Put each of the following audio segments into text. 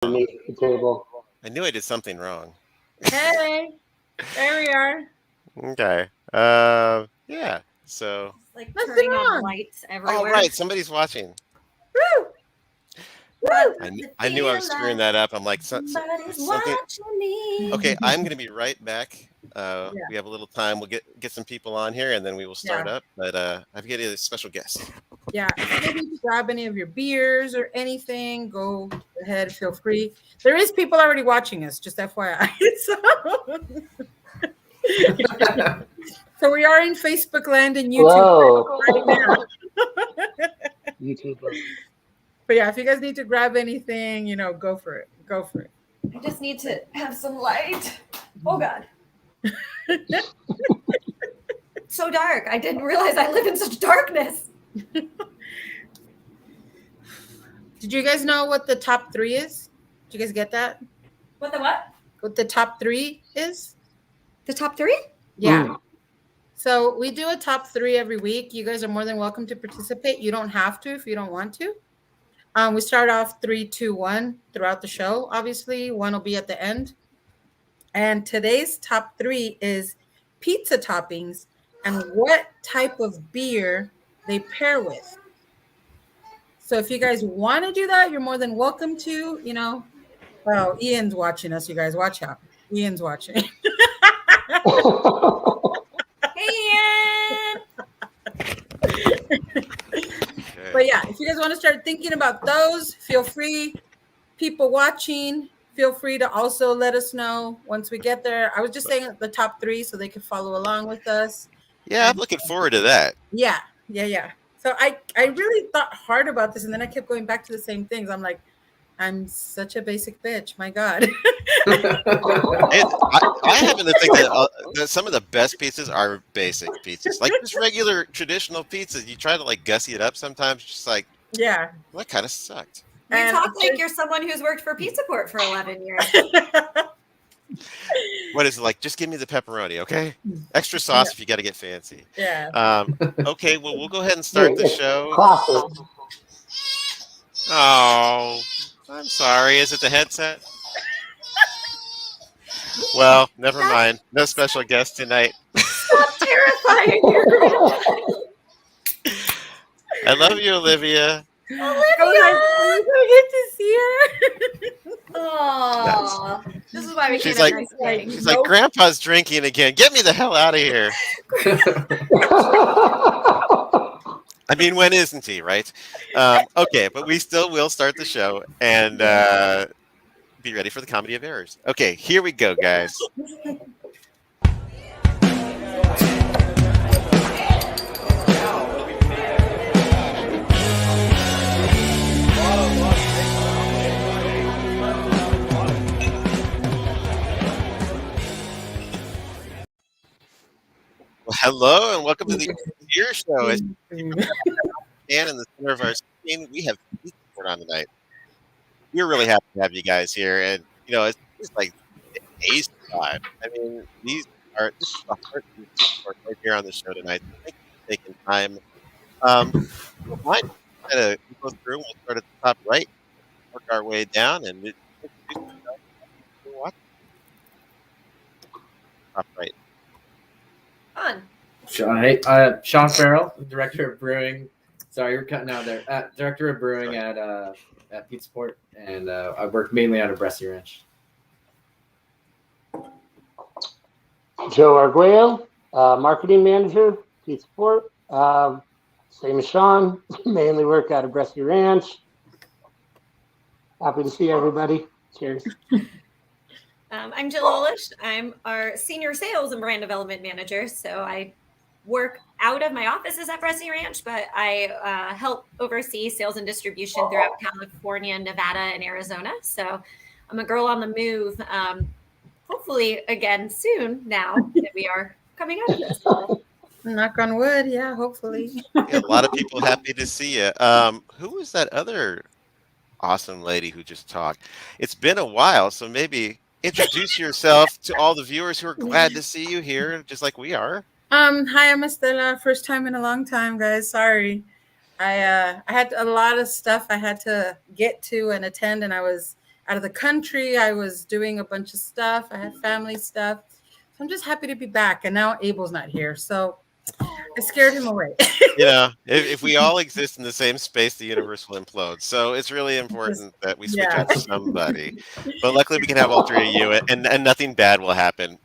underneath the table. I knew I did something wrong. Hey, there we are. Okay. Yeah. So. Like Nothing turning on wrong. lights Oh, everywhere. right. Somebody's watching. Woo! Woo! I knew I was screwing that up. I'm like, Somebody's something. watching me. Okay, I'm gonna be right back. Yeah. We have a little time. We'll get some people on here, and then we will start Yeah. up. But I've got a special guest. Yeah, if you need to grab any of your beers or anything, go ahead, feel free. There is people already watching us, just FYI. So we are in Facebook land and YouTube Whoa. right now. YouTube. But yeah, if you guys need to grab anything, go for it. Go for it. I just need to have some light. Oh God. It's so dark. I didn't realize I live in such darkness. Did you guys know what the top 3 is? Did you guys get that? What the what? What the top 3 is? The top 3? Yeah. So we do a top 3 every week. You guys are more than welcome to participate. You don't have to if you don't want to. We start off 3, 2, 1 throughout the show. Obviously, 1 will be at the end. And today's top 3 is pizza toppings and what type of beer they pair with. So if you guys want to do that, you're more than welcome to, Well, Ian's watching us, you guys. Watch out. Ian's watching. Hey, Ian! But yeah, if you guys want to start thinking about those, feel free. People watching, feel free to also let us know once we get there. I was just saying the top 3 so they can follow along with us. Yeah, I'm looking forward to that. Yeah. So I really thought hard about this, and then I kept going back to the same things. I'm like, I'm such a basic bitch. My God. I happen to think that some of the best pizzas are basic pizzas, like just regular traditional pizzas. You try to like gussy it up sometimes, just like, yeah, that kind of sucked. You talk like you're someone who's worked for Pizza Port for 11 years. What is it like? Just give me the pepperoni, okay? Extra sauce if you got to get fancy. Yeah. Okay, well, we'll go ahead and start the show. Classic. Oh, I'm sorry. Is it the headset? Well, never mind. No special guest tonight. Stop terrifying you. I love you, Olivia. Olivia! I get to see her. Oh, this is why we She's can't like, have nice things. she's like, Grandpa's drinking again. Get me the hell out of here. I mean, when isn't he, right? Okay, but we still will start the show and be ready for the comedy of errors. Okay, here we go, guys. Well, hello and welcome to the Beer Show. As you can stand in the center of our screen, we have Pizza Port on tonight. We're really happy to have you guys here, and it's just like the A's vibe. I mean, this is the heart of the Pizza Port right here on the show tonight. Thank you for taking time. Fine. Kind of go through. We'll start at the top right, work our way down, and introduce ourselves. Top right. On. Sean Farrell, director of brewing. Sorry, you're cutting out there. Director of brewing at Pizza Port, and I work mainly out of Bresley Ranch. Joe Arguello, marketing manager, Pizza Port. Same as Sean, mainly work out of Bresley Ranch. Happy to see everybody. Cheers. I'm Jill Olish. I'm our senior sales and brand development manager. So I work out of my offices at Bresley Ranch, but I help oversee sales and distribution throughout California, Nevada, and Arizona. So I'm a girl on the move. Hopefully again soon now that we are coming out of this. Knock on wood. Yeah, hopefully. Yeah, a lot of people happy to see you. Who was that other awesome lady who just talked? It's been a while, so maybe introduce yourself to all the viewers who are glad to see you here, just like we are. Hi, I'm Estela. First time in a long time, guys. Sorry. I had a lot of stuff I had to get to and attend, and I was out of the country. I was doing a bunch of stuff. I had family stuff. So I'm just happy to be back. And now Abel's not here. So I scared him away. If we all exist in the same space, the universe will implode. So it's really important that we switch out somebody. But luckily, we can have all three of you, and nothing bad will happen.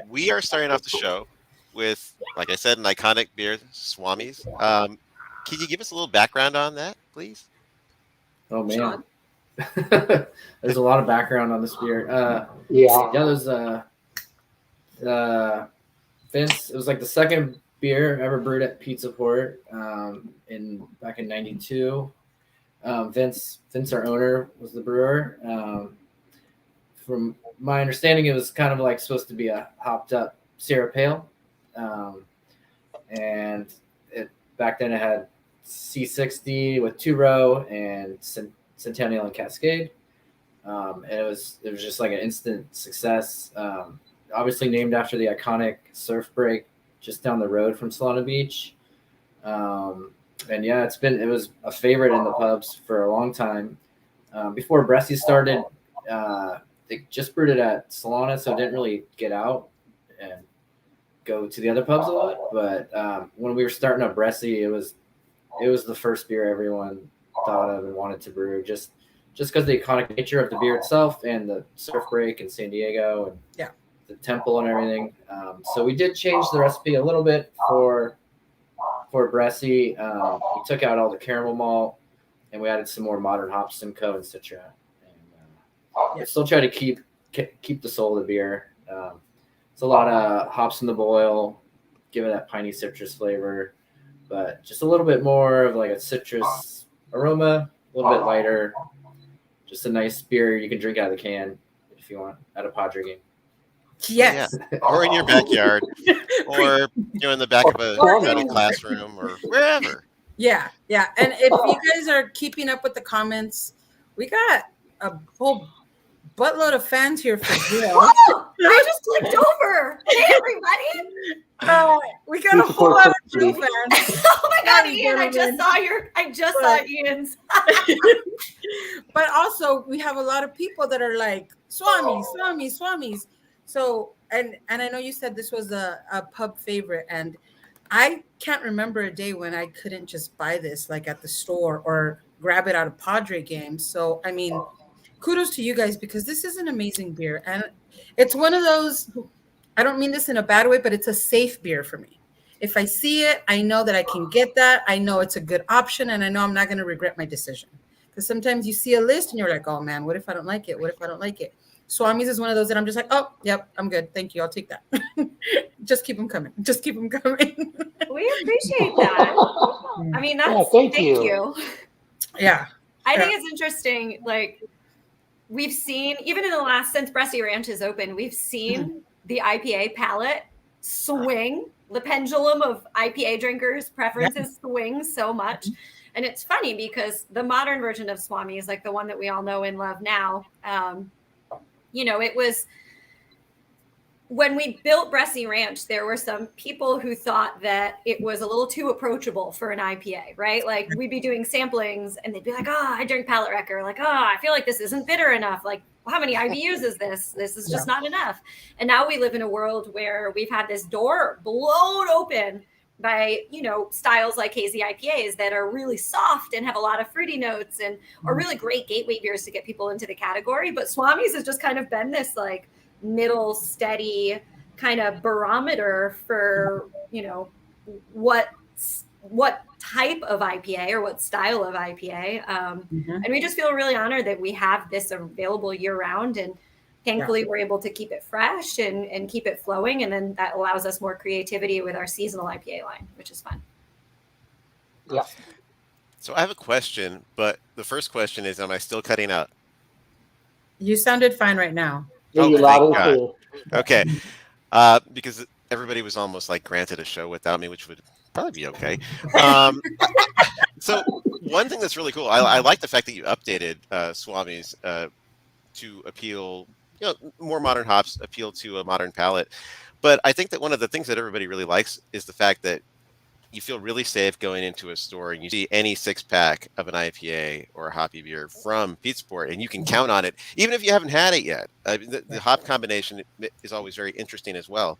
We are starting off the show with, like I said, an iconic beer, Swami's. Can you give us a little background on that, please? Oh man, there's a lot of background on this beer. There's Vince. It was like the second beer ever brewed at Pizza Port back in '92. Vince, our owner, was the brewer. From my understanding, it was kind of like supposed to be a hopped up Sierra Pale, and back then it had C60 with 2-row and Centennial and Cascade. And it was just like an instant success. Obviously named after the iconic surf break just down the road from Solana Beach. And yeah, it was a favorite in the pubs for a long time. Before Bressie started, they just brewed it at Solana, so it didn't really get out and go to the other pubs a lot. But when we were starting up Bressie, it was the first beer everyone thought of and wanted to brew, just because the iconic nature of the beer itself and the surf break in San Diego and the temple and everything. So we did change the recipe a little bit for Bressie. We took out all the caramel malt and we added some more modern hops, Simcoe and Citra. And still try to keep the soul of the beer. It's a lot of hops in the boil, give it that piney citrus flavor, but just a little bit more of like a citrus aroma, a little bit lighter. Just a nice beer you can drink out of the can if you want at a Padre game. Yes. Yeah. Or in your backyard, or in the back of a study classroom, or wherever. Yeah. And if you guys are keeping up with the comments, we got a whole buttload of fans here for Jill. I just clicked over. Hey, everybody. We got a whole lot of Jill fans. Oh my God, Ian! I just saw Ian's. But also, we have a lot of people that are like Swamis. So, and I know you said this was a pub favorite, and I can't remember a day when I couldn't just buy this like at the store or grab it out of Padre games. So, I mean, kudos to you guys, because this is an amazing beer, and it's one of those. I don't mean this in a bad way, but it's a safe beer for me. If I see it, I know that I can get that. I know it's a good option, and I know I'm not going to regret my decision. Because sometimes you see a list and you're like, oh man, what if I don't like it? What if I don't like it? Swami's is one of those that I'm just like, oh, yep, I'm good. Thank you. I'll take that. Just keep them coming. We appreciate that. I mean, that's thank you. Yeah. I think it's interesting. Like, we've seen, even in the last, since Bressie Ranch is open, we've seen the IPA palette swing. The pendulum of IPA drinkers' preferences swing so much. And it's funny because the modern version of Swami is like the one that we all know and love now. It was when we built Bressie Ranch, there were some people who thought that it was a little too approachable for an IPA, right? Like, we'd be doing samplings and they'd be like, I drink Palate Wrecker. Like, I feel like this isn't bitter enough. Like, how many IBUs is this? This is just not enough. And now we live in a world where we've had this door blown open by, styles like hazy IPAs that are really soft and have a lot of fruity notes and are really great gateway beers to get people into the category. But Swami's has just kind of been this like middle steady kind of barometer for, what type of IPA or what style of IPA. And we just feel really honored that we have this available year round, and thankfully we're able to keep it fresh and keep it flowing. And then that allows us more creativity with our seasonal IPA line, which is fun. Yeah. So I have a question, but the first question is, am I still cutting out? You sounded fine right now. Yeah, you're loud and clear. Okay. Because everybody was almost like granted a show without me, which would probably be okay. So one thing that's really cool, I like the fact that you updated Swami's to appeal, more modern hops appeal to a modern palate. But I think that one of the things that everybody really likes is the fact that you feel really safe going into a store and you see any 6-pack of an IPA or a hoppy beer from Pizza and you can count on it, even if you haven't had it yet. The hop combination is always very interesting as well.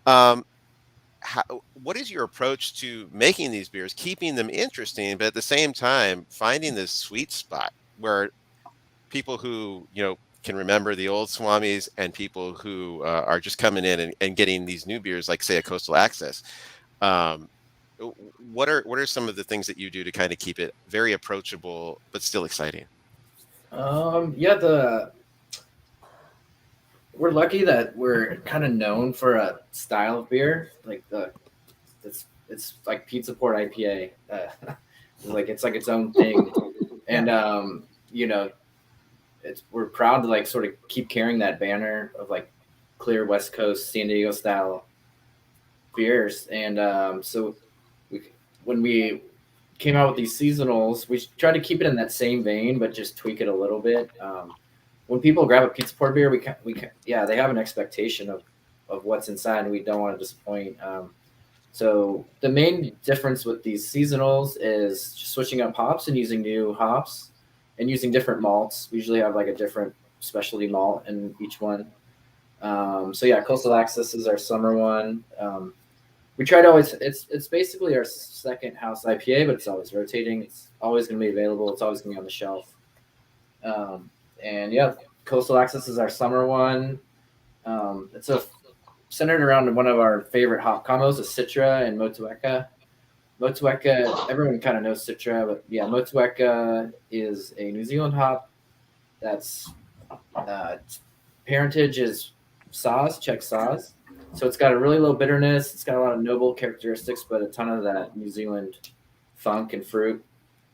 Um, what is your approach to making these beers, keeping them interesting, but at the same time finding this sweet spot where people who can remember the old Swamis and people who are just coming in and getting these new beers, like say a Coastal Access? Um, what are some of the things that you do to kind of keep it very approachable but still exciting? We're lucky that we're kind of known for a style of beer, like it's like Pizza Port IPA. It's like its own thing, and we're proud to like sort of keep carrying that banner of like clear West Coast San Diego style beers. And so when we came out with these seasonals, we tried to keep it in that same vein, but just tweak it a little bit. When people grab a Pizza Port beer, they have an expectation of what's inside, and we don't want to disappoint. So the main difference with these seasonals is just switching up hops and using new hops and using different malts. We usually have like a different specialty malt in each one. Coastal Access is our summer one. We try to always, it's basically our second house IPA, but it's always rotating. It's always going to be available. It's always going to be on the shelf. Coastal Access is our summer one. It's centered around one of our favorite hop combos, is Citra and Motueka. Motueka, everyone kind of knows Citra, but yeah, Motueka is a New Zealand hop that's parentage is Czech Saaz. So it's got a really low bitterness. It's got a lot of noble characteristics, but a ton of that New Zealand funk and fruit.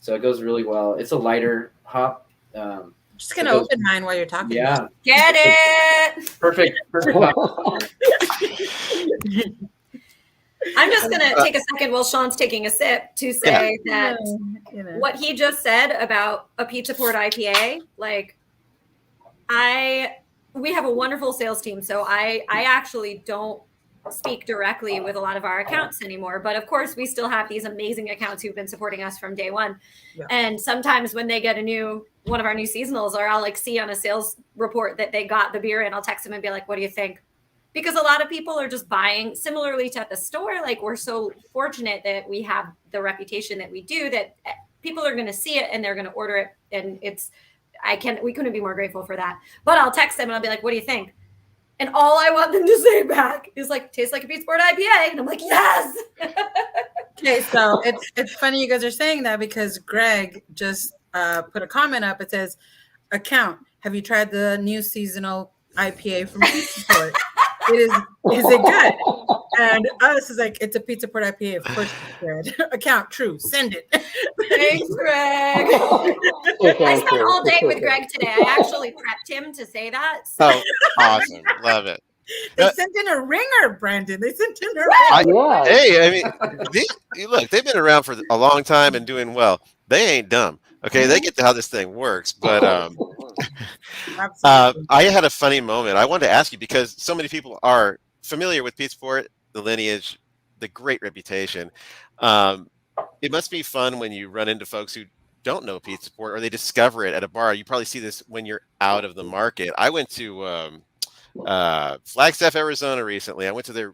So it goes really well. It's a lighter hop. Just gonna open mine while you're talking. Yeah. Get it. Perfect. I'm just gonna take a second while Sean's taking a sip to say that what he just said about a Pizza Port IPA, like we have a wonderful sales team, so I actually don't speak directly with a lot of our accounts anymore, but of course we still have these amazing accounts who've been supporting us from day one. And sometimes when they get one of our new seasonals, or I'll like see on a sales report that they got the beer and I'll text them and be like, what do you think? Because a lot of people are just buying similarly to at the store. Like, we're so fortunate that we have the reputation that we do, that people are going to see it and they're going to order it. And we couldn't be more grateful for that. But I'll text them and I'll be like, what do you think? And all I want them to say back is like, tastes like a Pizza Port IPA. And I'm like, yes. Okay, so it's funny you guys are saying that, because Greg just put a comment up. It says, account, have you tried the new seasonal IPA from Pizza Port? Is it good? And us is like, it's a Pizza Port IPA. Of course it's good. Account, true. Send it. Thanks, Greg. I spent all day with Greg today. I actually prepped him to say that. So. Oh, awesome. Love it. They sent in a ringer, Brandon. They sent in a ringer. Hey, I mean, look, they've been around for a long time and doing well. They ain't dumb. Okay, they get to how this thing works. But I had a funny moment. I wanted to ask you, because so many people are familiar with Pizza Port, the lineage, the great reputation. It must be fun when you run into folks who don't know Pizza Port, or they discover it at a bar. You probably see this when you're out of the market. I went to Flagstaff, Arizona recently. I went to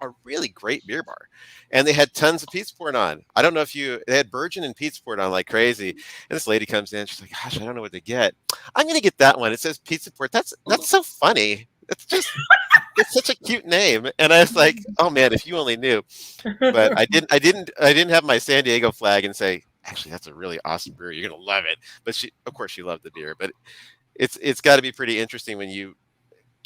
a really great beer bar, and they had tons of Pizza Port on. I don't know if they had Virgin and Pizza Port on like crazy. And this lady comes in, she's like, gosh, I don't know what to get. I'm going to get that one. It says Pizza Port. That's so funny. It's such a cute name. And I was like, oh man, if you only knew. But I didn't have my San Diego flag and say, actually, that's a really awesome brewer. You're going to love it. But of course she loved the beer, but it's got to be pretty interesting when you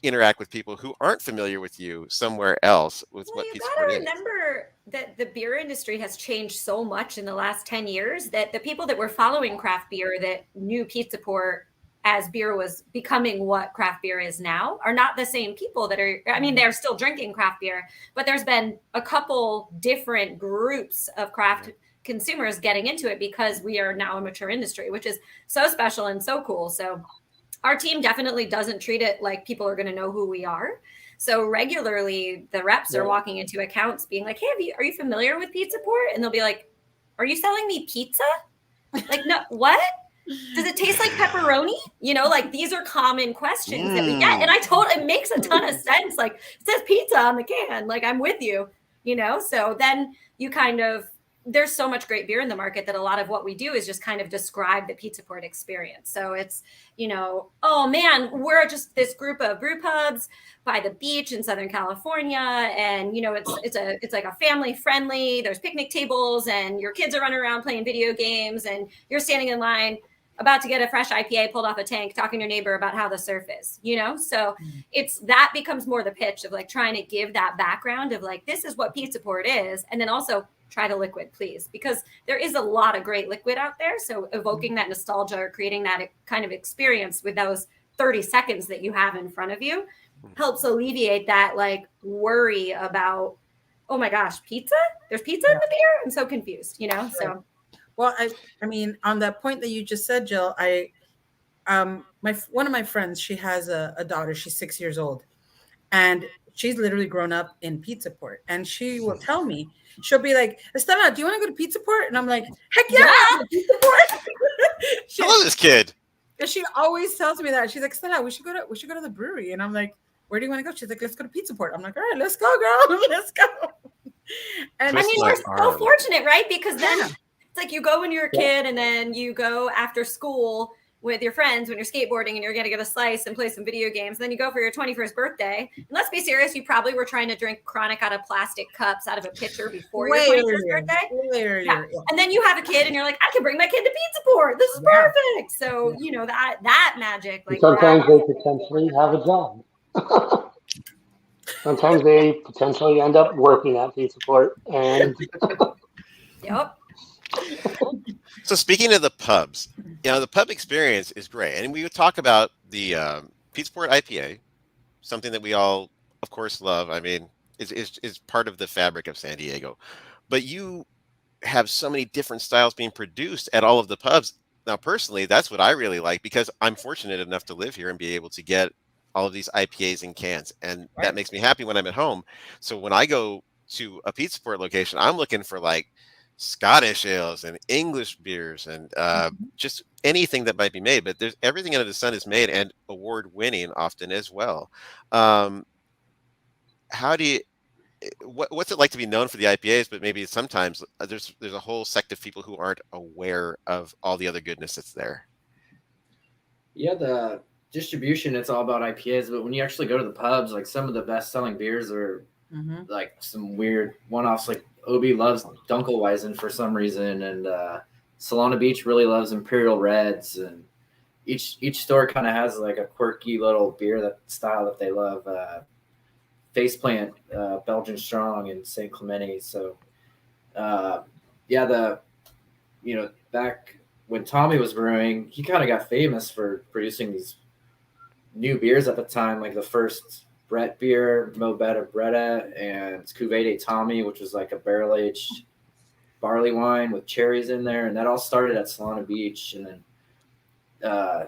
interact with people who aren't familiar with you somewhere else with what Pizza Port is. You gotta remember that the beer industry has changed so much in the last 10 years that the people that were following craft beer, that knew Pizza Port as beer was becoming what craft beer is now, are not the same people that are, I mean, they're still drinking craft beer, but there's been a couple different groups of craft consumers getting into it because we are now a mature industry, which is so special and so cool. So our team definitely doesn't treat it like people are going to know who we are. So regularly the reps are walking into accounts being like, hey, are you familiar with Pizza Port? And they'll be like, are you selling me pizza? Like, no, what? Does it taste like pepperoni? You know, like these are common questions that we get. And I told it makes a ton of sense. Like it says pizza on the can. Like I'm with you, you know? So then you kind of, there's so much great beer in the market that a lot of what we do is just kind of describe the Pizza Port experience. So it's, you know, oh man, we're just this group of brew pubs by the beach in Southern California. And, you know, it's like a family friendly, there's picnic tables and your kids are running around playing video games and you're standing in line about to get a fresh IPA pulled off a tank, talking to your neighbor about how the surf is, you know? So it's, that becomes more the pitch of like trying to give that background of like, this is what Pizza Port is. And then also try the liquid, please, because there is a lot of great liquid out there. So evoking that nostalgia or creating that kind of experience with those 30 seconds that you have in front of you helps alleviate that like worry about, oh my gosh, pizza? There's pizza in the beer? I'm so confused, you know? So. Well, I mean, on that point that you just said, Jill, one of my friends, she has a daughter. She's 6 years old, and she's literally grown up in Pizza Port. And she will tell me, she'll be like, Estella, do you want to go to Pizza Port? And I'm like, heck yeah. Pizza Port. I love this kid. She always tells me that. She's like, Estella, we should go to the brewery. And I'm like, where do you want to go? She's like, let's go to Pizza Port. I'm like, all right, let's go, girl. Let's go. And I mean, we're so fortunate, right? Because then it's like you go when you're a kid and then you go after school with your friends when you're skateboarding and you're going to get a slice and play some video games. Then you go for your 21st birthday. And let's be serious, you probably were trying to drink Chronic out of plastic cups out of a pitcher before your 21st birthday. Yeah. And then you have a kid and you're like, I can bring my kid to Pizza Port. This is perfect. So, you know, that magic. Like sometimes they potentially have a job. Sometimes they potentially end up working at Pizza Port. And yep. So speaking of the pubs, you know, the pub experience is great. And we would talk about the Pizza Port IPA, something that we all, of course, love. I mean, is part of the fabric of San Diego. But you have so many different styles being produced at all of the pubs. Now, personally, that's what I really like because I'm fortunate enough to live here and be able to get all of these IPAs in cans. And that makes me happy when I'm at home. So when I go to a Pizza Port location, I'm looking for like Scottish ales and English beers and just anything that might be made. But there's everything under the sun is made and award winning often as well. How do you, what's it like to be known for the IPAs, but maybe sometimes there's a whole sect of people who aren't aware of all the other goodness that's there? Yeah, the distribution, it's all about IPAs, but when you actually go to the pubs, like some of the best selling beers are like some weird one-offs. Like Obi loves Dunkelweizen for some reason, and Solana Beach really loves Imperial Reds, and each store kind of has like a quirky little beer style that they love. Faceplant, Belgian Strong, and St. Clemente. So back when Tommy was brewing, he kind of got famous for producing these new beers at the time, like the first Brett beer, Mo Betta Bretta, and Cuvée de Tommy, which was like a barrel-aged barley wine with cherries in there. And that all started at Solana Beach. And then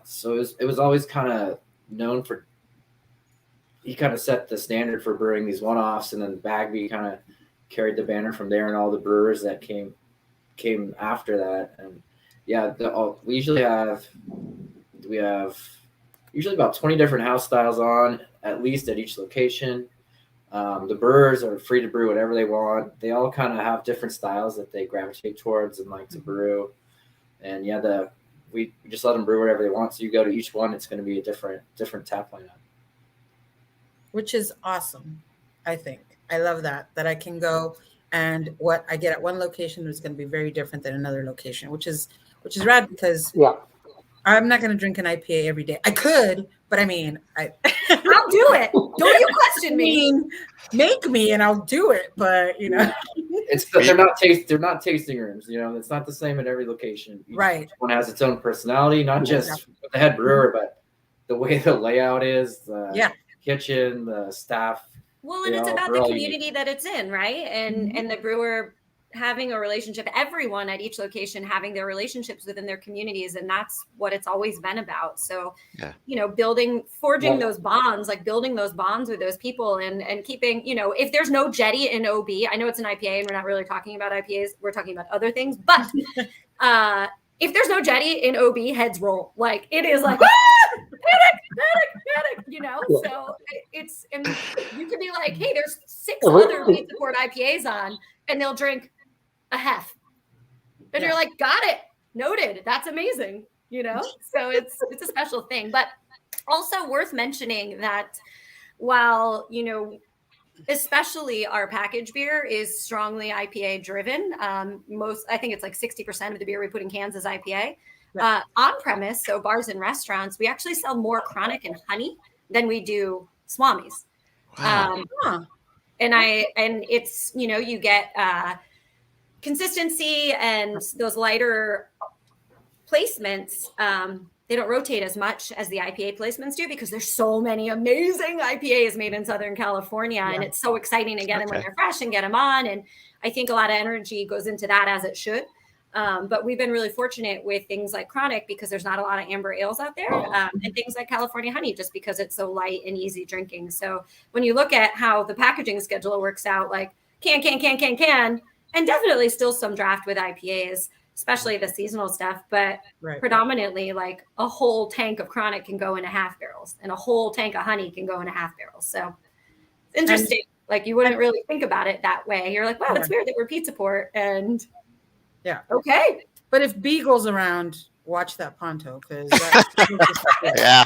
so it was always kind of known for, he kind of set the standard for brewing these one-offs. And then Bagby kind of carried the banner from there and all the brewers that came after that. And yeah, we usually have about 20 different house styles on, at least at each location. The brewers are free to brew whatever they want. They all kind of have different styles that they gravitate towards and like to brew. And yeah, we just let them brew whatever they want. So you go to each one, it's going to be a different tap lineup. Which is awesome, I think. I love that I can go and what I get at one location is going to be very different than another location, which is rad because I'm not going to drink an IPA every day. I could, but I mean, I'll do it. Don't you question me. Make me and I'll do it. But you know, they're not tasting rooms. You know, it's not the same at every location. Each one has its own personality, not just the head brewer, but the way the layout is, the kitchen, the staff. Well, and it's about the community that it's in, right? And the brewer having a relationship, everyone at each location having their relationships within their communities. And that's what it's always been about. So, Yeah. forging those bonds, like building those bonds with those people and keeping, if there's no jetty in OB, I know it's an IPA and we're not really talking about IPAs, we're talking about other things, but if there's no jetty in OB, heads roll. Like it is like, panic, So it's, and you could be like, hey, there's 6 other Pizza Port IPAs on, and they'll drink a half. And you're like, got it, noted. That's amazing, So it's a special thing. But also worth mentioning that while, especially our package beer is strongly IPA driven. I think it's like 60% of the beer we put in cans is IPA. On premise, so bars and restaurants, we actually sell more chronic and honey than we do Swamis. Wow. And it's, you get consistency and those lighter placements. They don't rotate as much as the IPA placements do because there's so many amazing IPAs made in Southern California. And it's so exciting to get them when they're fresh and get them on. And I think a lot of energy goes into that, as it should. But we've been really fortunate with things like chronic because there's not a lot of amber ales out there, and things like California honey, just because it's so light and easy drinking. So when you look at how the packaging schedule works out, like can, and definitely still some draft with IPAs, especially the seasonal stuff, but predominantly like a whole tank of chronic can go into half barrels and a whole tank of honey can go into half barrels. So it's interesting. Like you wouldn't really think about it that way. You're like, wow, it's weird that we're Pizza Port. And okay. But if Beagle's around, watch that Ponto because Yeah.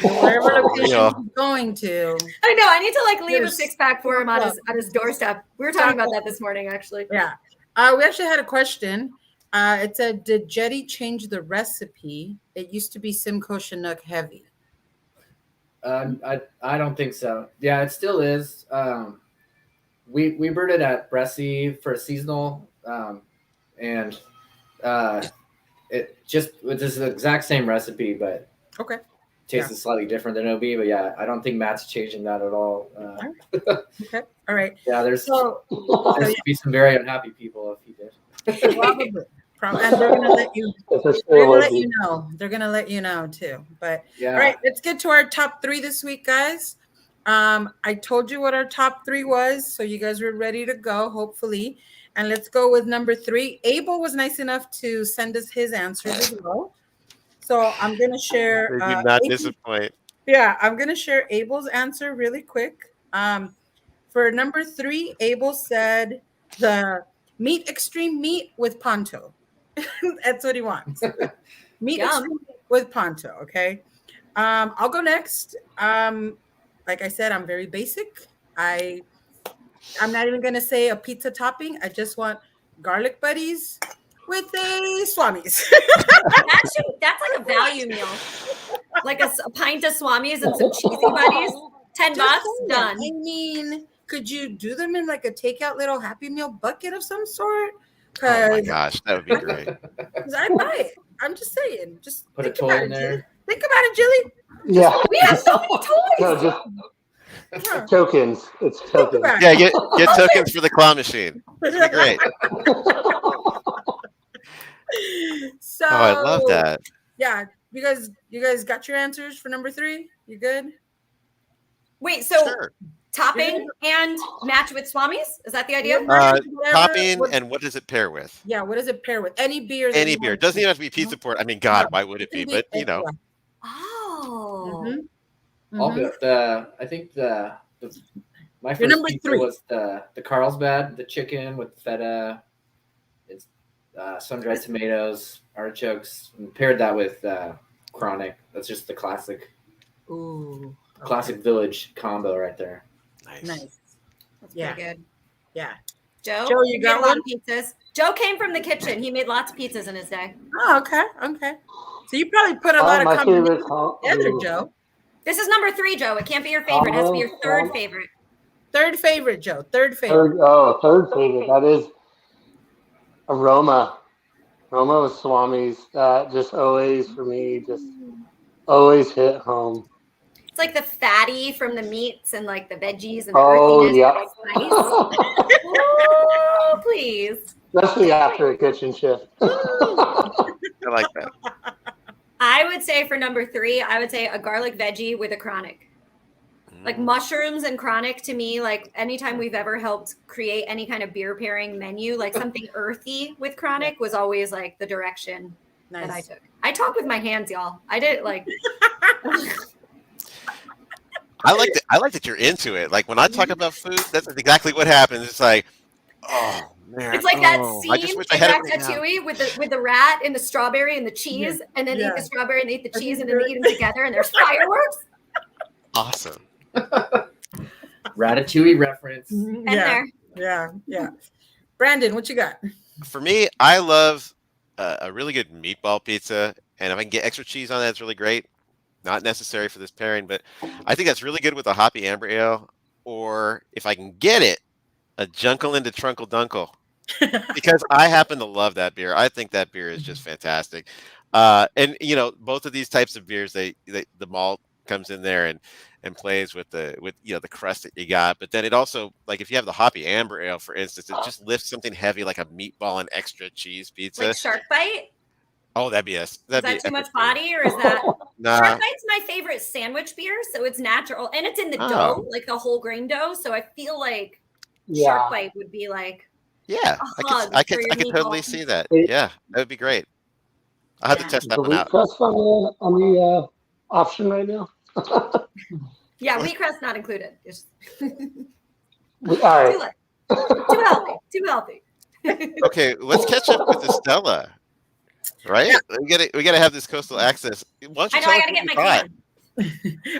wherever location he's going to. I know. I need to like leave a 6-pack for him on his doorstep. We were talking about that this morning, actually. Yeah. We actually had a question. It said, did Jetty change the recipe? It used to be Simcoe Chinook heavy. I don't think so. Yeah, it still is. We brewed it at Bressie for a seasonal, and it's the exact same recipe, but tastes slightly different than OB. But yeah, I don't think Matt's changing that at all. Okay, all right. Yeah, there's be some very unhappy people if he did. Probably, and they're gonna let you. Know. They're gonna let you know too. But all right, let's get to our top 3 this week, guys. I told you what our top 3 was, so you guys were ready to go, hopefully. And let's go with number 3. Abel was nice enough to send us his answers as well. So I'm gonna share. They do not disappoint. Yeah, I'm gonna share Abel's answer really quick. For number 3, Abel said the meat extreme meat with Ponto. That's what he wants. Meat extreme meat with Ponto. Okay. I'll go next. Like I said, I'm very basic. I'm not even gonna say a pizza topping. I just want garlic buddies with a Swamis. That's like a value meal. Like a pint of Swamis and some cheesy buddies. $10 done. I mean, could you do them in like a takeout little Happy Meal bucket of some sort? Oh my gosh, that would be great. Because I buy it. I'm just saying. Just put a toy in there. Think about it, Jilly. Yeah. We have so many toys. No, just tokens. It's tokens. Yeah, get tokens for the claw machine. It'd be great. So, I love that. Yeah, you guys got your answers for number 3? You good? Wait, so topping and match with Swamis? Is that the idea? Topping and what does it pair with? Yeah, what does it pair with? Any beer. Any beer. Doesn't even have to be Pizza Port. I mean, God, why would it be? But Oh. I think my first number pizza 3 was the Carlsbad, the chicken with feta, it's sun-dried tomatoes, artichokes, and paired that with chronic. That's just the classic. Ooh. Classic village combo right there. Nice. That's pretty good. Yeah. Joe, you got a lot of pizzas. Joe came from the kitchen. He made lots of pizzas in his day. Oh, okay. So you probably put a lot of combinations together, Joe. This is number 3, Joe. It can't be your favorite. It has to be your third favorite. Third favorite, Joe. Third favorite. Third favorite. That is aroma. Aroma with Swamis. Just always for me. Just always hit home. It's like the fatty from the meats and like the veggies and the Oh, earthiness. yeah. Like nice. Oh, please. Especially after a kitchen shift. I like that. I would say for number 3, I would say a garlic veggie with a chronic. Like mushrooms and chronic to me, like anytime we've ever helped create any kind of beer pairing menu, like something earthy with chronic was always like the direction that I took. I talk with my hands, y'all. I did it like. I like that you're into it. Like when I talk about food, that's exactly what happens. It's like, oh man, It's like that I just scene wish I in had it right now. Ratatouille with the rat and the strawberry and the cheese, and then they eat the strawberry and they eat the cheese, and then they eat them together, and there's fireworks. Awesome. Ratatouille reference. And there. Yeah. Brandon, what you got? For me, I love a really good meatball pizza, and if I can get extra cheese on that, it's really great. Not necessary for this pairing, but I think that's really good with a hoppy amber ale, or if I can get it, a Jungle into Trunkle Dunkle, because I happen to love that beer. I think that beer is just fantastic. And you know, both of these types of beers, the malt comes in there and plays with the crust that you got, but then it also, like if you have the hoppy amber ale, for instance, it just lifts something heavy like a meatball and extra cheese pizza. Like Shark Bite. Oh, that'd be Is that too much body, or is that? Nah. Shark Bite's my favorite sandwich beer, so it's natural and it's in the dough, like the whole grain dough. So I feel like Shark Bite would be like, yeah, I could totally see that. Yeah, that would be great. I'll have to test that one out. Crust on the option right now. Yeah, wheat crust not included. All right. Too healthy. Okay, let's catch up with Estella. Right? Yeah. We gotta have this coastal access. I know, I gotta get my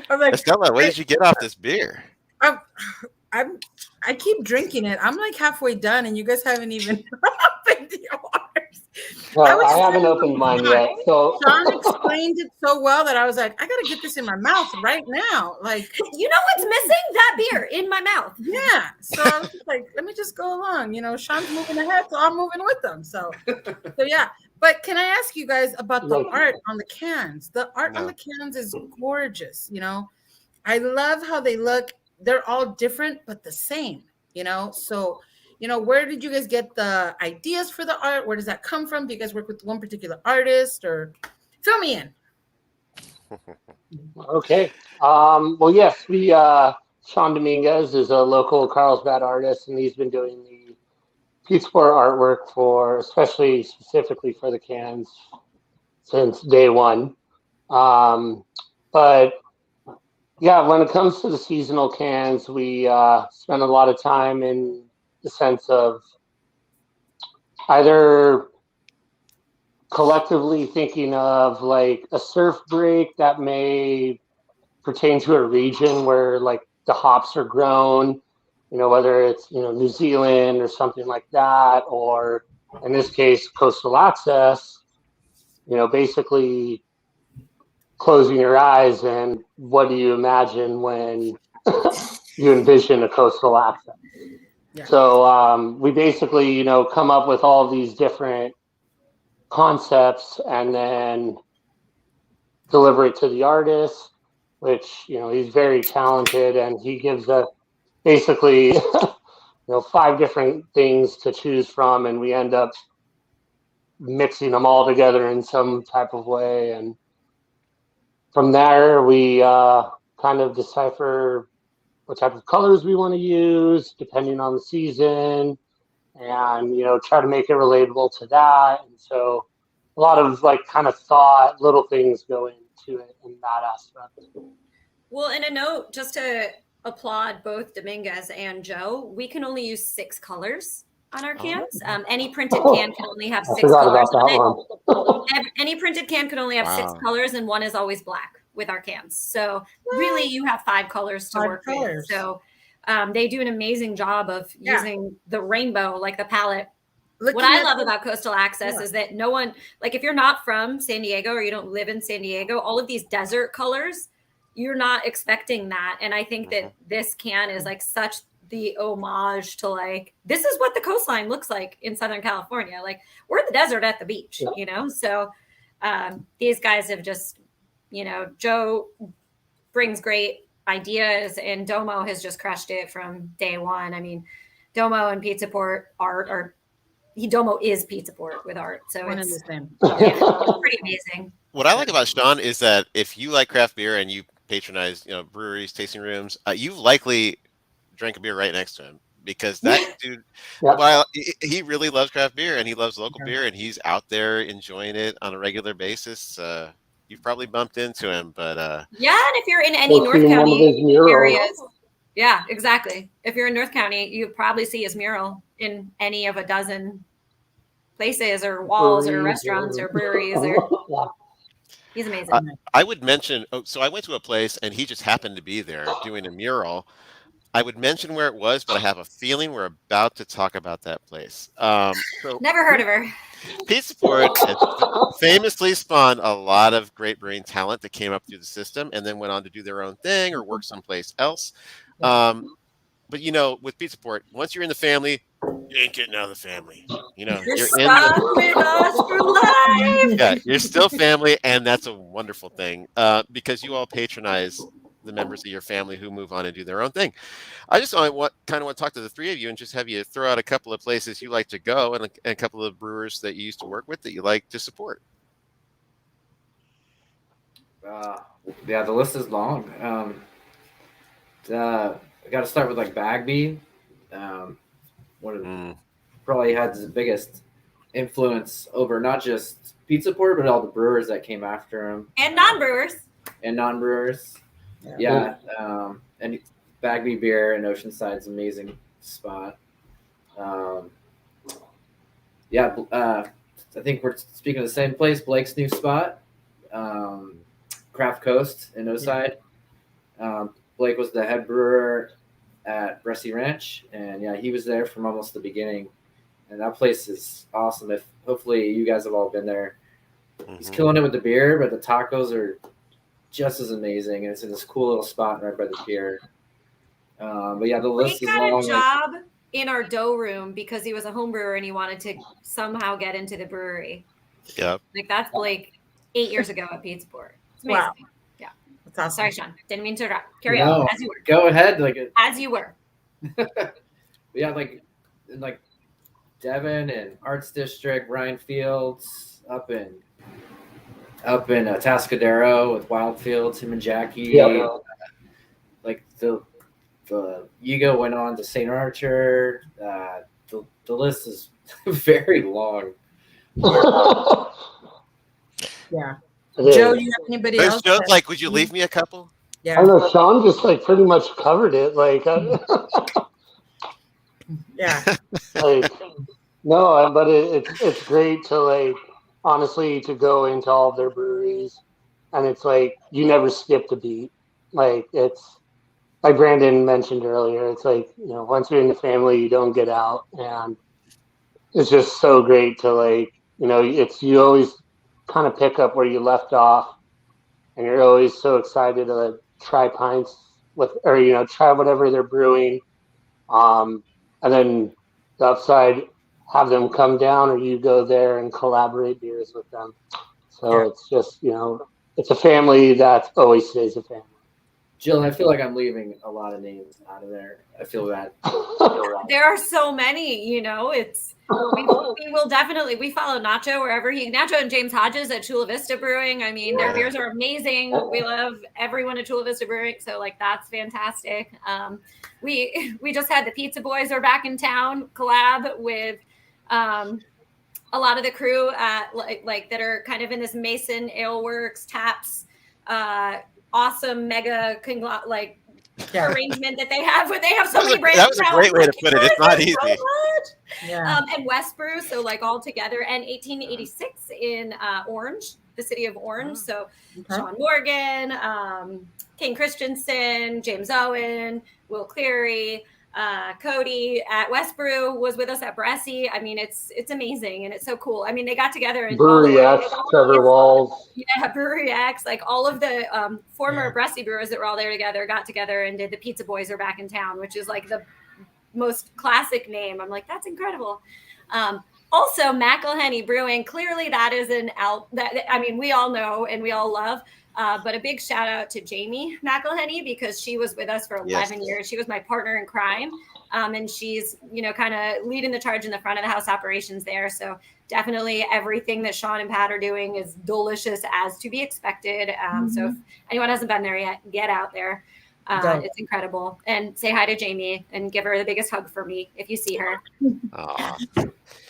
I'm like, Estella, what did you get off this beer? I keep drinking it. I'm like halfway done, and you guys haven't even opened yours. Well, I haven't opened mine yet. So Sean explained it so well that I was like, I gotta get this in my mouth right now. Like, you know what's missing? That beer in my mouth. Yeah. So I was just like, let me just go along. You know, Sean's moving ahead, so I'm moving with them. So yeah. But can I ask you guys about the art on the cans? The art on the cans is gorgeous. You know, I love how they look. They're all different, but the same, you know? So, you know, where did you guys get the ideas for the art? Where does that come from? Do you guys work with one particular artist, or fill me in? Okay. Well, yes, Sean Dominguez is a local Carlsbad artist, and he's been doing the Pizza Sport artwork specifically for the cans since day one. But yeah, when it comes to the seasonal cans, we spend a lot of time in the sense of either collectively thinking of like a surf break that may pertain to a region where like the hops are grown, you know, whether it's, you know, New Zealand or something like that, or in this case, coastal access, you know, basically closing your eyes and what do you imagine when you envision a coastal access? Yeah. So we basically, you know, come up with all these different concepts and then deliver it to the artist, which, you know, he's very talented, and he gives us basically, you know, 5 different things to choose from, and we end up mixing them all together in some type of way. And from there, we kind of decipher what type of colors we want to use depending on the season, and, you know, try to make it relatable to that. And so a lot of like kind of thought, little things go into it in that aspect. Well, in a note, just to applaud both Dominguez and Joe, we can only use 6 colors on our cans. Any printed can can only have 6 colors on it. Any printed can can only have 6 colors, and one is always black with our cans. So really, you have 5 colors to work with. So they do an amazing job of using the rainbow, like the palette. What I love about Coastal Access is that no one, like if you're not from San Diego or you don't live in San Diego, all of these desert colors, you're not expecting that. And I think that this can is like such the homage to like, this is what the coastline looks like in Southern California. Like we're in the desert at the beach, you know? So these guys have just, you know, Joe brings great ideas, and Domo has just crushed it from day one. I mean, Domo and Pizza Port Domo is Pizza Port with art, so One and it's the same. it's pretty amazing. What I like about Sean is that if you like craft beer and you patronize, breweries, tasting rooms, you've likely drank a beer right next to him because that dude, Yeah. while he really loves craft beer and he loves local beer and he's out there enjoying it on a regular basis. You've probably bumped into him, but Yeah, and if you're in any Or North seen one of County his murals. areas, yeah, exactly. If you're in North County, you probably see his mural in any of a dozen places or walls or Breweries restaurants or breweries. Yeah. He's amazing. I would mention. So I went to a place and he just happened to be there doing a mural. I would mention where it was, but I have a feeling we're about to talk about that place. So Never heard of her. Pizza Port has famously spawned a lot of great brewing talent that came up through the system and then went on to do their own thing or work someplace else. But with Pizza Port, once you're in the family, you ain't getting out of the family. You're You're stuck with us for life. Yeah, you're still family, and that's a wonderful thing because you all patronize the members of your family who move on and do their own thing. I just kind of want to talk to the three of you and just have you throw out a couple of places you like to go and a couple of brewers that you used to work with that you like to support. Yeah, the list is long. I got to start with like Bagby. One of probably had the biggest influence over not just Pizza Port, but all the brewers that came after him And non-brewers. Yeah. And Bagby Beer in Oceanside's amazing spot. I think we're speaking of the same place. Blake's new spot, Craft Coast in Oside. Blake was the head brewer at Bressy Ranch, and he was there from almost the beginning. And that place is awesome. Hopefully you guys have all been there. He's killing it with the beer, but the tacos are just as amazing, and it's in this cool little spot right by the pier. The list is long. He got a job in our dough room because he was a home brewer and he wanted to somehow get into the brewery. Yep. Like that's Blake 8 years ago at Pizza Port. It's amazing. Wow. Yeah. That's awesome. Sorry, Sean. Didn't mean to interrupt. Carry on as you were. Go ahead. As you were. Like Devon and Arts District, Ryan Fields up in Atascadero with Wildfields, him and Jackie. Yeah. Like the Yigo went on to St. Archer. The list is very long. Yeah. It Joe, is. you have anybody There's else? Joe's like, would you leave me a couple? I Yeah. know Sean just pretty much covered it. Yeah. No, but it's great to honestly to go into all of their breweries, and it's you never skipped a beat. It's like Brandon mentioned earlier. It's once you're in the family, you don't get out, and it's just so great to you always kind of pick up where you left off, and you're always so excited to try pints try whatever they're brewing, and then the upside, have them come down or you go there and collaborate beers with them. So it's just it's a family that always stays a family. Jill, I feel like I'm leaving a lot of names out of there. I feel that. There are so many, it's we will definitely, we follow Nacho Nacho and James Hodges at Chula Vista Brewing. I mean, their beers are amazing. We love everyone at Chula Vista Brewing. So that's fantastic. We just had the Pizza Boys are back in town collab with a lot of the crew at that are kind of in this Mason Ale Works Taps, awesome mega arrangement that they have where they have so many brands. That was a great way to put it. It's not easy. And West Brew, so all together, and 1886 in Orange, the city of Orange. So Sean Morgan, King Christensen, James Owen, Will Cleary, Cody at West Brew was with us at Bressy. I mean, it's amazing and it's so cool. I mean, they got together and Brewery X, Trevor Walls. Yeah, Brewery X, all of the former Bressy brewers that were all there together got together and did the Pizza Boys are back in town, which is the most classic name. I'm that's incredible. Also, McElhenney Brewing, clearly that is an we all know and we all love. But a big shout out to Jamie McElhenney, because she was with us for 11 years. She was my partner in crime. And she's, kind of leading the charge in the front of the house operations there. So definitely everything that Sean and Pat are doing is delicious as to be expected. So if anyone hasn't been there yet, get out there. It's incredible. And say hi to Jamie and give her the biggest hug for me if you see her.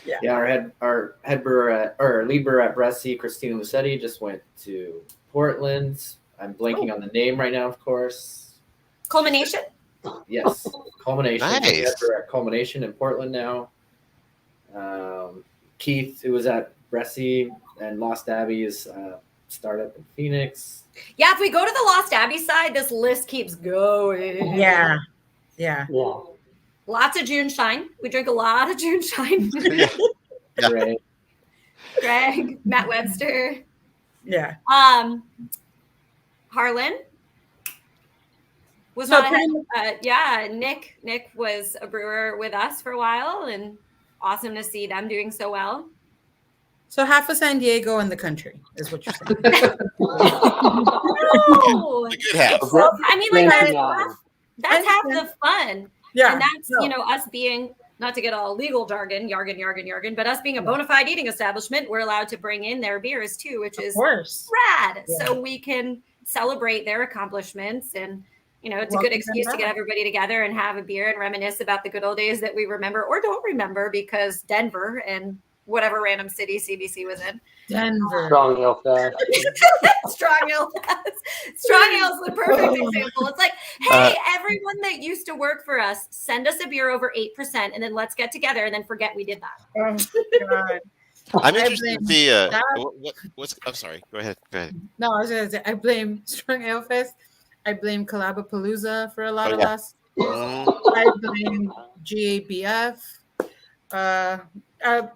Yeah, our head brewer lead brewer at Bressie, Christina Musetti, just went to Portland. I'm blanking on the name right now, of course. Culmination? Yes, Culmination. Nice. We're at Culmination in Portland now. Keith, who was at Bressie and Lost Abbey's startup in Phoenix. Yeah, if we go to the Lost Abbey side, this list keeps going. Yeah. Lots of June Shine. We drink a lot of June Shine. Right. Greg, Matt Webster. Yeah. Harlan was Nick was a brewer with us for a while, and awesome to see them doing so well. So half of San Diego and the country is what you're saying. Oh, good half. I mean, like that's half the fun. Yeah. And that's, us being, not to get all legal jargon, but us being a bona fide eating establishment, we're allowed to bring in their beers too, which is rad. Yeah. So we can celebrate their accomplishments, and it's a good excuse to get everybody together and have a beer and reminisce about the good old days that we remember or don't remember, because Denver and whatever random city CBC was in. Denver. Strong Ale Fest. Strong Ale Fest. Strong Ale is the perfect example. It's like, hey, everyone that used to work for us, send us a beer over 8%, and then let's get together and then forget we did that. Oh, God. I'm interested to see what's. I'm sorry. Go ahead. No, I was going to say, I blame Strong Ale Fest. I blame Collabapalooza for a lot of us. I blame GABF.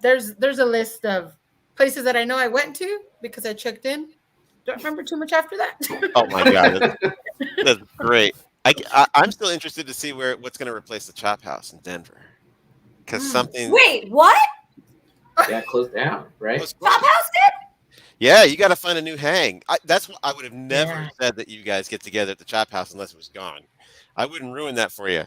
There's a list of places that I know I went to because I checked in. Don't remember too much after that. Oh my God, that's great. I'm still interested to see what's going to replace the Chop House in Denver, because something. Wait, what? Yeah, closed down, right? Chop House did? Yeah, you got to find a new hang. That's what I would have never said, that you guys get together at the Chop House unless it was gone. I wouldn't ruin that for you.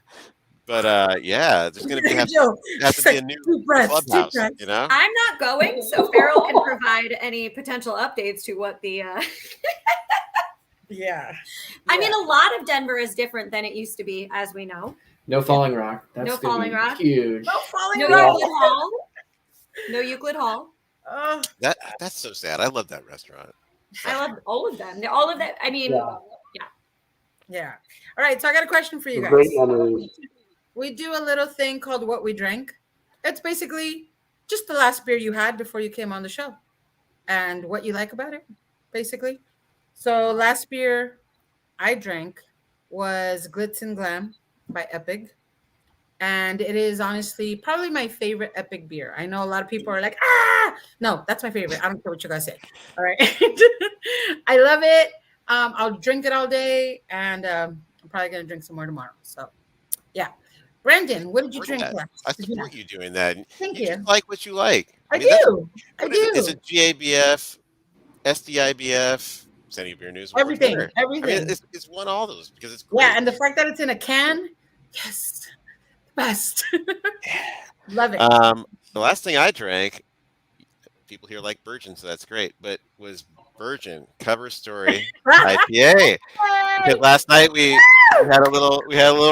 But there's going to have to be a new clubhouse. I'm not going, so Farrell can provide any potential updates to what the. I mean, a lot of Denver is different than it used to be, as we know. No Falling Rock. That's no Falling Rock. Huge. No Falling Rock. Euclid Hall. No Euclid Hall. That's so sad. I love that restaurant. I love all of them. All of that. I mean, yeah. All right, so I got a question for you guys. Great memories. We do a little thing called What We Drank. It's basically just the last beer you had before you came on the show and what you like about it, basically. So last beer I drank was Glitz and Glam by Epic. And it is honestly probably my favorite Epic beer. I know a lot of people are like, no, that's my favorite. I don't care what you guys say. All right. I love it. I'll drink it all day, and I'm probably going to drink some more tomorrow. So, yeah. Brandon, what did you drink last? I support you doing that. Thank you. Just like what you like. I do. Is it GABF, SDIBF, San Diego Beer News? Everything. I mean, it's won all those because it's great. Yeah, and the fact that it's in a can, yes, best. Love it. The last thing I drank, people here like Virgin, so that's great, but was Virgin Cover Story IPA. Because last night we had a little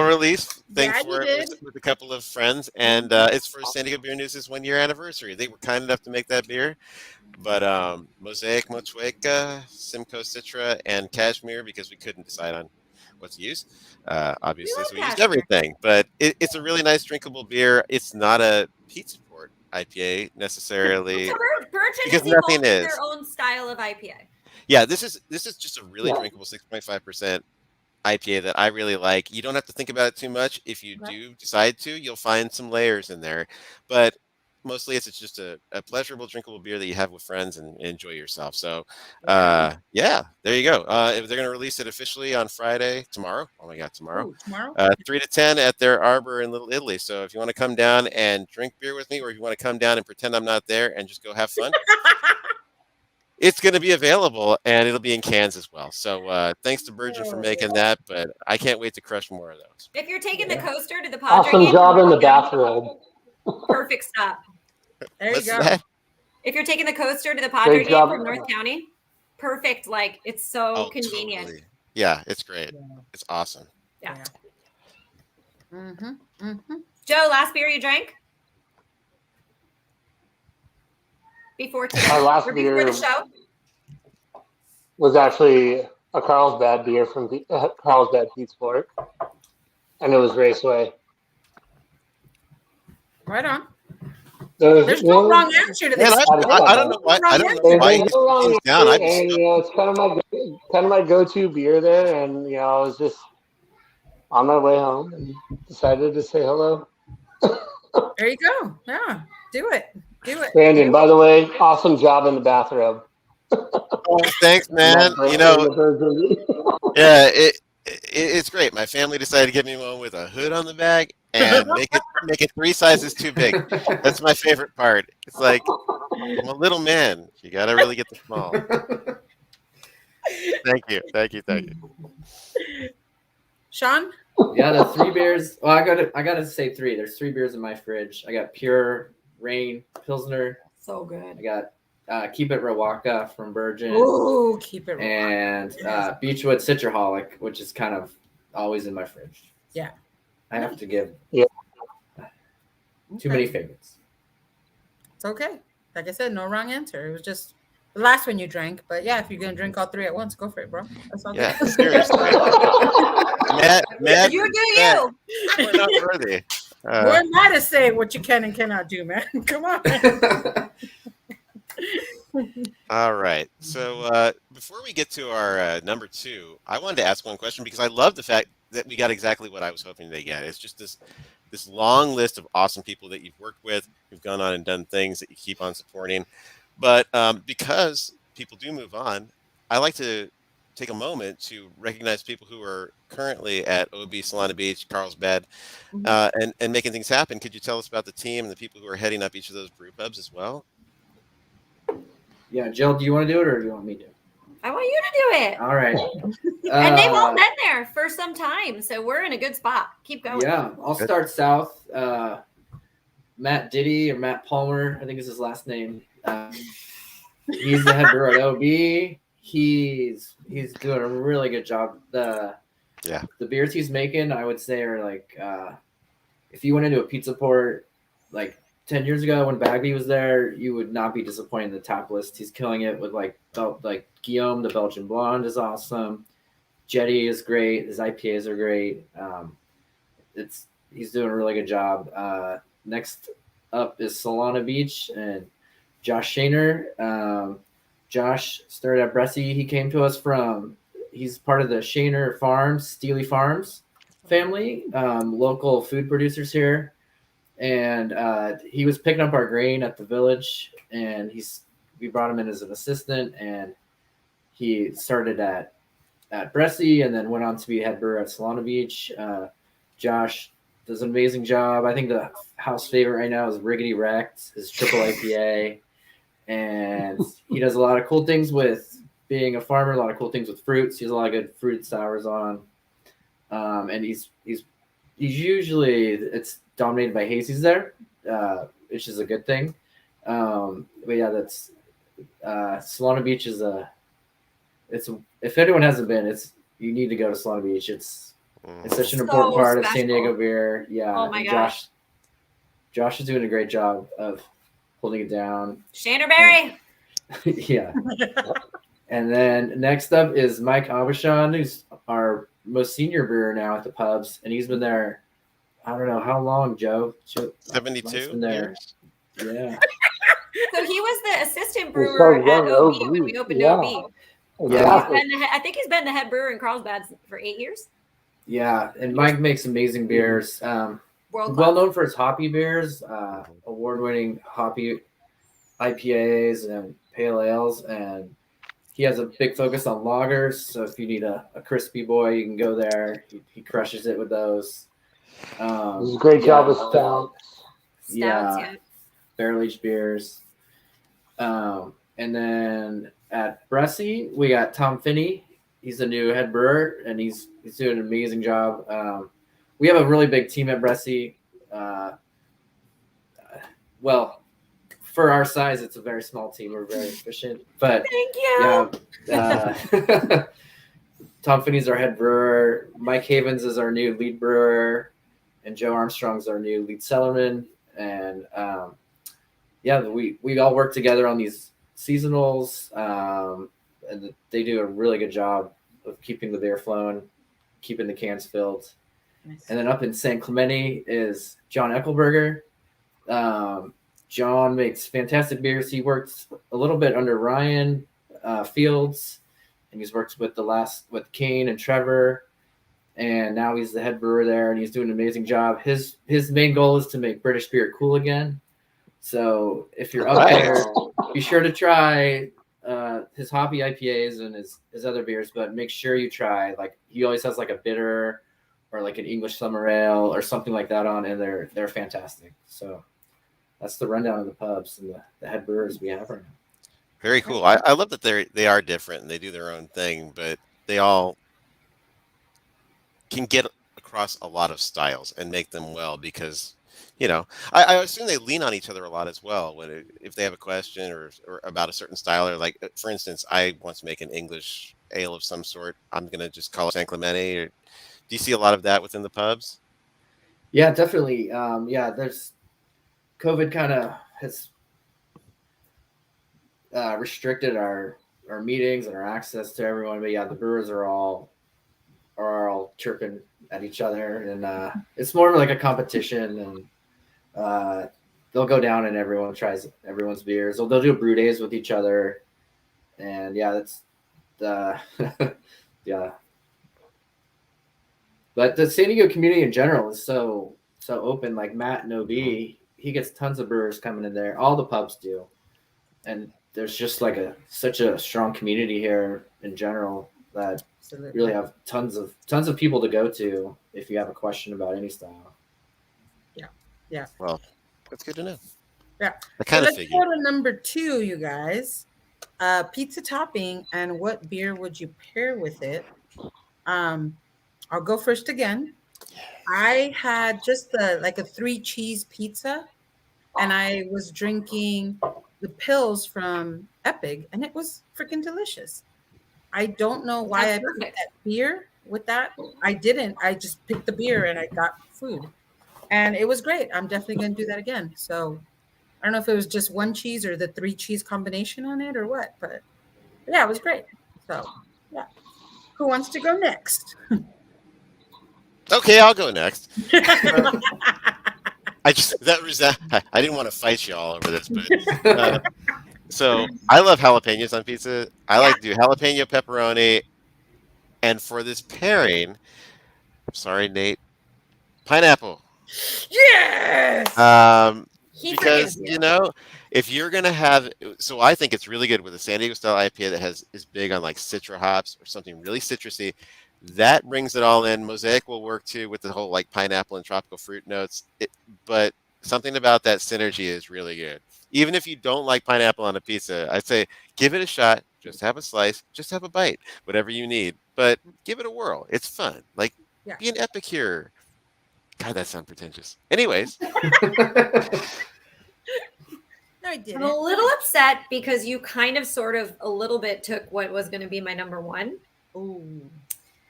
release thing for it with a couple of friends, and it's for San Diego Beer News' 1 year anniversary. They were kind enough to make that beer, but Mosaic Motueka, Simcoe Citra, and Cashmere, because we couldn't decide on what to use. Obviously, so we used everything, but it's a really nice drinkable beer. It's not a pizza port IPA necessarily. So Virgin because nothing is their own style of IPA. Yeah, this is just a really drinkable 6.5% IPA that I really like. You don't have to think about it too much. If you do decide to, you'll find some layers in there. But mostly it's just a pleasurable, drinkable beer that you have with friends and enjoy yourself. So, yeah, there you go. If they're going to release it officially on Friday, tomorrow. Oh my God, tomorrow. Ooh, tomorrow? 3 to 10 at their arbor in Little Italy. So if you want to come down and drink beer with me, or if you want to come down and pretend I'm not there and just go have fun, it's going to be available, and it'll be in cans as well. So thanks to Virgin for making that, but I can't wait to crush more of those. If you're taking the coaster to the Padre Awesome game, job in the bathrobe. perfect stop. There What's you go. that? If you're taking the coaster to the Padre Great game job. from North County, perfect. Like, it's so Oh, convenient. totally. Yeah, it's great. Yeah. It's awesome. Yeah. Mm-hmm. Joe, last beer you drank? Before today? My last or before the beer show? was actually a Carlsbad beer from Carlsbad Pete's Fork, and it was Raceway. Right on. There's There's no wrong answer to Man, this. I don't know why. I don't know why There's you no wrong just down. answer, and it's kind of my go-to beer there, and I was just on my way home and decided to say hello. There you go. Yeah, do it. Brandon, by the way, awesome job in the bathrobe. Oh, thanks, man. Yeah, it's great. My family decided to give me one with a hood on the back and make it 3 sizes too big. That's my favorite part. It's like, I'm a little man. You gotta really get the small. Thank you. Sean? Yeah, the 3 beers. Well, I gotta say 3. There's 3 beers in my fridge. I got Pure Rain Pilsner. So good. I got Keep It Rawaka from Virgin. Ooh, Keep It And Beechwood Citraholic, which is kind of always in my fridge. Yeah. I have to give too many favorites. It's okay. Like I said, no wrong answer. It was just the last one you drank. But yeah, if you're going to drink all 3 at once, go for it, bro. That's all Yeah, good. seriously. Matt, You do you. we're not worthy. Who am I to say what you can and cannot do, man? Come on. All right. So before we get to our number 2, I wanted to ask one question because I love the fact that we got exactly what I was hoping to get. It's just this long list of awesome people that you've worked with, who've gone on and done things that you keep on supporting. But because people do move on, I like to take a moment to recognize people who are currently at OB Solana Beach, Carlsbad, and making things happen. Could you tell us about the team and the people who are heading up each of those brew pubs as well? Yeah, Jill, do you want to do it or do you want me to? I want you to do it. All right. And they've all been there for some time, so we're in a good spot. Keep going. Yeah, I'll start south. Matt Diddy or Matt Palmer, I think is his last name. He's the head brewer at OB. He's doing a really good job. The beers he's making, I would say, are like if you went into a pizza port like 10 years ago when Bagby was there, you would not be disappointed in the top list. He's killing it with like Guillaume, the Belgian blonde is awesome. Jetty is great. His IPAs are great. He's doing a really good job. Next up is Solana Beach and Josh Shaner. Josh started at Bressie. He came to us he's part of the Shaner Farms, Steely Farms family, local food producers here. And he was picking up our grain at the village, and we brought him in as an assistant, and he started at Bressie and then went on to be head brewer at Solana Beach. Josh does an amazing job. I think the house favorite right now is Riggedy Wrecked, his triple IPA. And he does a lot of cool things with being a farmer, a lot of cool things with fruits. He has a lot of good fruited sours on. And he's usually, it's dominated by hazies there, which is a good thing. But yeah, that's Solana Beach is if anyone hasn't been, you need to go to Solana Beach. It's such an important part of San Diego beer. Yeah. Oh my gosh. Josh is doing a great job of holding it down. Shannerberry. Yeah. And then next up is Mike Abishan, who's our most senior brewer now at the pubs, and he's been there. I don't know how long, Joe. 72 years. Yeah. So he was the assistant brewer at OB when we opened OB. Yeah. I think he's been the head brewer in Carlsbad for 8 years. Yeah, and Mike makes amazing beers. World well class. known for its hoppy beers, award-winning hoppy IPAs and pale ales, and he has a big focus on lagers. So if you need a crispy boy, you can go there. He crushes it with those. Does a great job with stouts. Stouts, Yeah, barrel aged beers. And then at Bressie, we got Tom Finney. He's the new head brewer, and he's doing an amazing job. We have a really big team at Bressie. Well, for our size, it's a very small team. We're very efficient. But Thank you. yeah, Tom Finney's our head brewer. Mike Havens is our new lead brewer, and Joe Armstrong's our new lead cellarman. And yeah, we all work together on these seasonals, and they do a really good job of keeping the beer flowing, keeping the cans filled. Nice. And then up in San Clemente is John Eckelberger. John makes fantastic beers. He works a little bit under Ryan Fields, and he's worked with with Kane and Trevor, and now he's the head brewer there, and he's doing an amazing job. His main goal is to make British beer cool again. So if you're up there, be sure to try his hoppy IPAs and his other beers, but make sure you try, like, he always has like a bitter or like an English summer ale or something like that on, and they're fantastic. So that's the rundown of the pubs and the head brewers we have right now. Very cool. I love that they are different and they do their own thing, but they all can get across a lot of styles and make them well, because I assume they lean on each other a lot as well if they have a question or about a certain style, or like, for instance, I want to make an English ale of some sort. I'm gonna just call it San Clemente. Or, do you see a lot of that within the pubs? Yeah, definitely. There's COVID kind of has restricted our meetings and our access to everyone, but yeah, the brewers are all chirping at each other, and it's more like a competition, and they'll go down and everyone tries everyone's beers. They'll do brew days with each other, and yeah, that's yeah. But the San Diego community in general is so open. Like Matt and OB, he gets tons of brewers coming in there. All the pubs do, and there's just like such a strong community here in general that really have tons of people to go to if you have a question about any style. Yeah. Well, that's good to know. Yeah. I kind of let's figured. go to number 2, you guys. Pizza topping, and what beer would you pair with it? I'll go first again. I had just a 3-cheese pizza, and I was drinking the pills from Epic, and it was freaking delicious. I don't know why That's I picked perfect. that beer with that. I didn't. I just picked the beer and I got food, and it was great. I'm definitely going to do that again. So I don't know if it was just 1 cheese or the 3 cheese combination on it or what, but yeah, it was great. So yeah, who wants to go next? Okay, I'll go next. I didn't want to fight you all over this, but so I love jalapenos on pizza. I like to do jalapeno pepperoni, and for this pairing, sorry, Nate, pineapple. Yes. He Because forgives you. if you're gonna have, so I think it's really good with a San Diego style IPA that is big on like citra hops or something really citrusy. That brings it all in. Mosaic will work too with the whole like pineapple and tropical fruit notes. But something about that synergy is really good. Even if you don't like pineapple on a pizza, I'd say give it a shot. Just have a slice. Just have a bite. Whatever you need. But give it a whirl. It's fun. Like, be an epicure. God, that sounds pretentious. Anyways. No, I didn't. I'm a little upset because you kind of sort of a little bit took what was going to be my number 1. Ooh.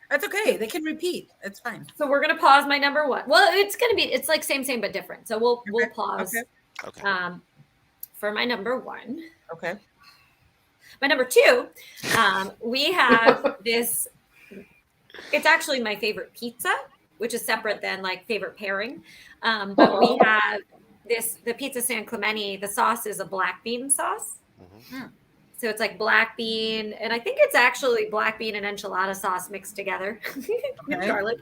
That's okay. They can repeat. It's fine. So we're going to pause my number 1. Well, it's like same but different. So we'll pause. Okay. For my number 1. Okay. My number 2, we have this. It's actually my favorite pizza, which is separate than like favorite pairing. But we have the pizza San Clemente. The sauce is a black bean sauce. Mm-hmm. So it's like black bean, and I think it's actually black bean and enchilada sauce mixed together with garlic.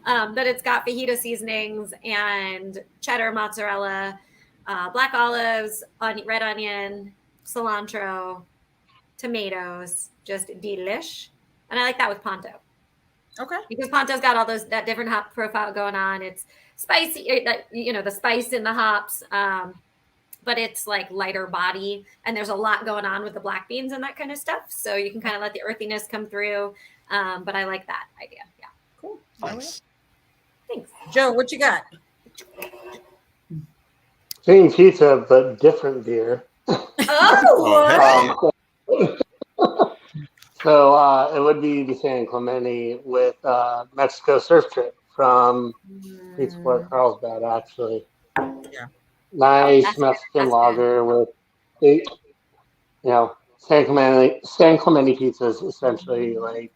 But it's got fajita seasonings and cheddar, mozzarella, black olives, red onion, cilantro, tomatoes, just delish. And I like that with Ponto. Okay. Because Ponto's got all that different hop profile going on. It's spicy, the spice in the hops, but it's like lighter body, and there's a lot going on with the black beans and that kind of stuff. So you can kind of let the earthiness come through. But I like that idea. Yeah. Cool. Nice. Thanks. Joe, what you got? Same pizza, but different beer. Oh, So it would be the San Clemente with Mexico Surf Trip from Pizza Port Carlsbad, actually. Yeah. Nice Mexican lager with, San Clemente pizza is essentially like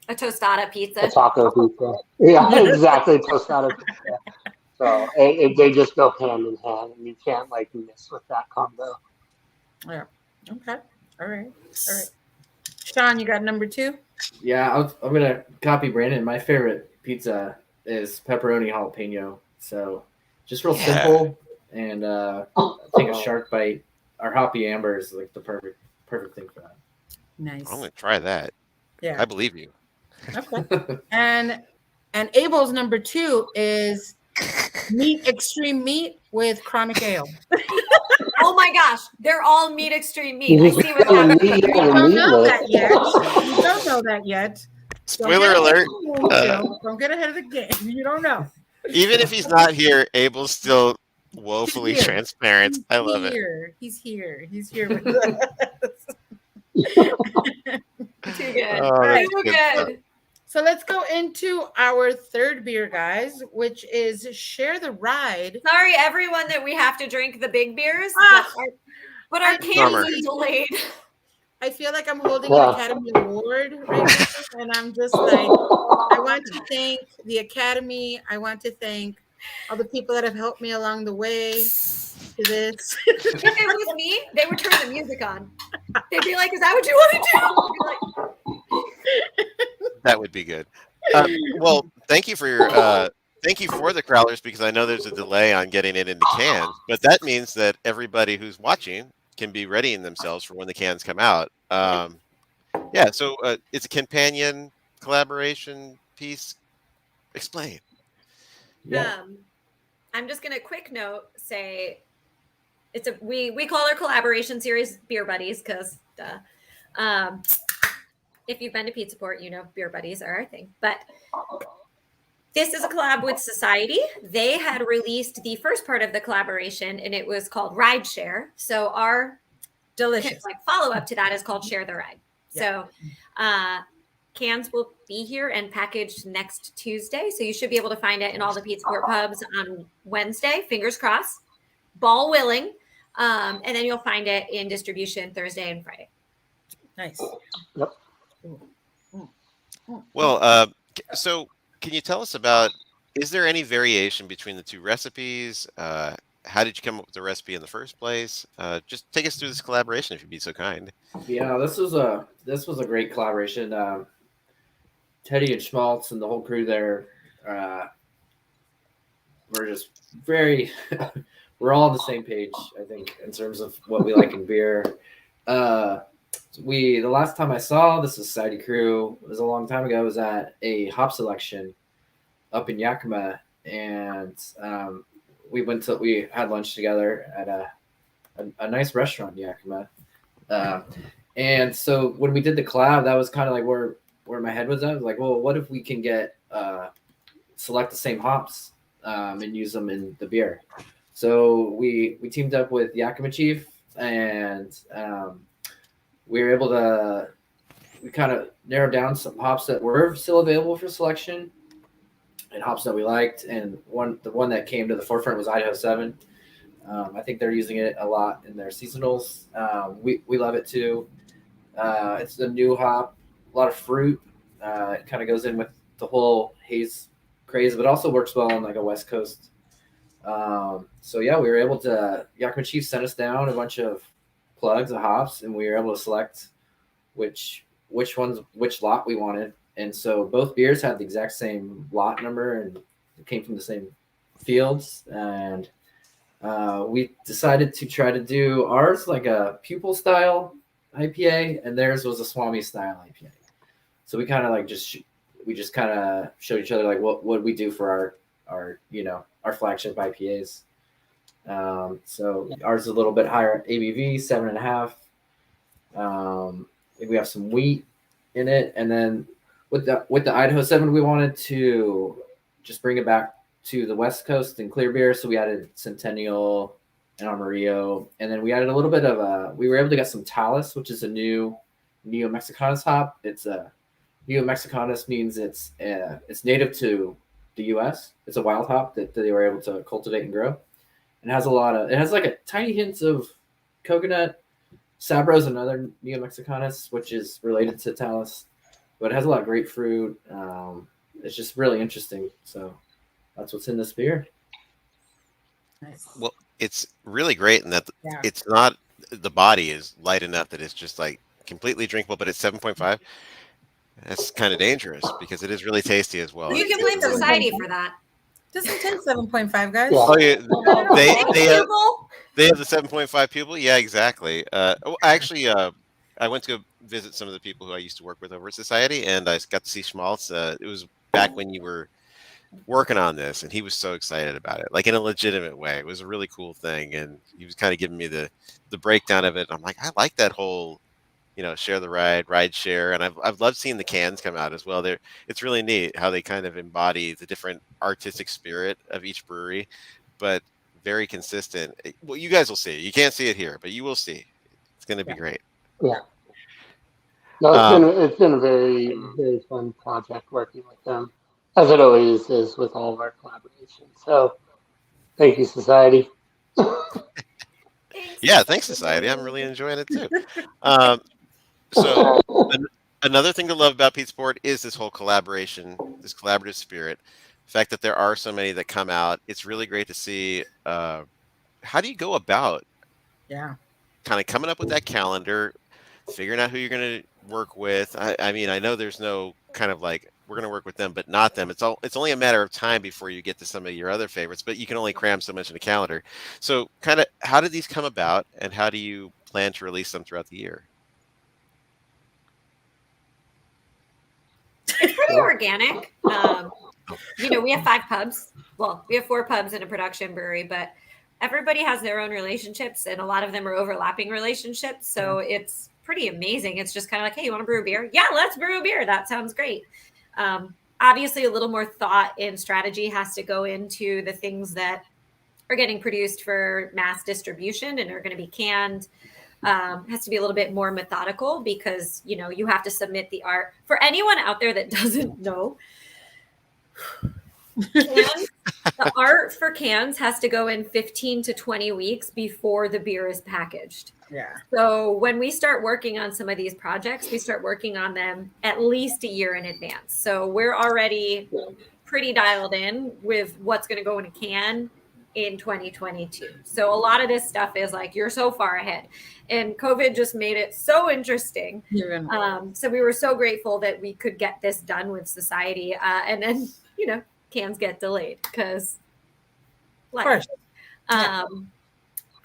a tostada pizza. a taco pizza. Yeah, exactly, tostada pizza. So they just go hand in hand, and you can't like miss with that combo. Yeah. Okay. All right. Sean, you got number 2? Yeah, I'm gonna copy Brandon. My favorite pizza is pepperoni jalapeno. So just real simple, and I think a shark bite or hoppy amber is like the perfect thing for that. Nice. I'm gonna try that. Yeah. I believe you. Okay. And Abel's number 2 is extreme meat with chronic ale. Oh my gosh, they're all meat extreme meat. I see what's happening. You don't know that yet. You don't know that yet. Spoiler alert. Don't get ahead of the game. You don't know. Even if he's not here, Abel's still woefully He's here. transparent. I love it. He's here with us. Too good. Oh, that's Too good good. So let's go into our third beer, guys, which is Share the Ride. Sorry, everyone, that we have to drink the big beers, but our cans Bummer. are delayed. I feel like I'm holding an Academy Award right now, and I'm just like, I want to thank the Academy. I want to thank all the people that have helped me along the way to this. If it was me, they would turn the music on. They'd be like, "Is that what you want to do?" I'd be like, That would be good. Well, thank you for the growlers, because I know there's a delay on getting it into cans, but that means that everybody who's watching can be readying themselves for when the cans come out. Yeah, so it's a companion collaboration piece. Explain. Yeah. I'm just gonna quick note say we call our collaboration series Beer Buddies because if you've been to Pizza Port, you know Beer Buddies are our thing. But this is a collab with Society. They had released the first part of the collaboration, and it was called Ride Share. So our Delicious. follow up to that is called Share the Ride. Yeah. So cans will be here and packaged next Tuesday. So you should be able to find it in all the Pizza Port pubs on Wednesday, fingers crossed, ball willing. And then you'll find it in distribution Thursday and Friday. Nice. Yep. Well, so can you tell us about, is there any variation between the two recipes? How did you come up with the recipe in the first place? Just take us through this collaboration, if you'd be so kind. Yeah, this was a great collaboration. Teddy and Schmaltz and the whole crew there were just very we're all on the same page, I think, in terms of what we like in beer. The last time I saw the Society crew, it was a long time ago, was at a hop selection up in Yakima, and we had lunch together at a nice restaurant in Yakima. And so when we did the collab, that was kind of like where my head was at. I was like, well, what if we can select the same hops and use them in the beer? So we teamed up with Yakima Chief, and we were able to kind of narrow down some hops that were still available for selection and hops that we liked. And the one that came to the forefront was Idaho 7. I think they're using it a lot in their seasonals. We love it too. It's a new hop, a lot of fruit. It kind of goes in with the whole haze craze, but also works well on like a West Coast. So yeah, we were able to, Yakima Chief sent us down a bunch of plugs of hops, and we were able to select which lot we wanted. And so both beers had the exact same lot number and came from the same fields. And we decided to try to do ours like a pupil style IPA, and theirs was a Swami style IPA. So we kind of like just kind of showed each other like what would we do for our flagship IPAs. So ours is a little bit higher ABV, 7.5. We have some wheat in it, and then with the Idaho 7, we wanted to just bring it back to the West Coast and clear beer. So we added Centennial and Amarillo, and then we added a little bit of we were able to get some Talus, which is a new Neo Mexicanus hop. It's a Neo Mexicanus means it's native to the U.S. It's a wild hop that they were able to cultivate and grow. It has like a tiny hints of coconut. Sabro is another Neo Mexicanus, which is related to Talus, but it has a lot of grapefruit. It's just really interesting. So that's what's in this beer. Nice. Well, it's really great in that it's not, the body is light enough that it's just like completely drinkable, but it's 7.5. That's kind of dangerous because it is really tasty as well. You can blame society for that. Doesn't take 7.5, guys. Oh, yeah. They have the 7.5 pupil. Yeah, exactly. Actually, I went to go visit some of the people who I used to work with over at Society, and I got to see Schmaltz. It was back when you were working on this, and he was so excited about it, like in a legitimate way. It was a really cool thing, and he was kind of giving me the breakdown of it. I'm like, I like that whole, share the ride share, and I've loved seeing the cans come out as well. It's really neat how they kind of embody the different artistic spirit of each brewery, but very consistent. Well, you guys will see. You can't see it here, but you will see. It's going to be great. Yeah. No, it's been a very, very fun project working with them, as it always is with all of our collaborations. So, thank you, Society. Yeah, thanks, Society. I'm really enjoying it too. So another thing to love about Pete Sport is this whole collaboration, this collaborative spirit. The fact that there are so many that come out, it's really great to see. How do you go about kind of coming up with that calendar, figuring out who you're going to work with? I mean, I know there's no kind of like, we're going to work with them, but not them. It's only a matter of time before you get to some of your other favorites, but you can only cram so much in a calendar. So kind of how did these come about, and how do you plan to release them throughout the year? It's pretty organic. We have 5 pubs. Well, we have 4 pubs in a production brewery, but everybody has their own relationships, and a lot of them are overlapping relationships. So it's pretty amazing. It's just kind of like, hey, you want to brew a beer? Yeah, let's brew a beer. That sounds great. Obviously, a little more thought and strategy has to go into the things that are getting produced for mass distribution and are going to be canned. Has to be a little bit more methodical because, you have to submit the art. For anyone out there that doesn't know, the art for cans has to go in 15 to 20 weeks before the beer is packaged. Yeah. So when we start working on some of these projects, we start working on them at least a year in advance. So we're already pretty dialed in with what's going to go in a can in 2022. So a lot of this stuff is like, you're so far ahead, and COVID just made it so interesting. So we were so grateful that we could get this done with Society. And then, cans get delayed because life.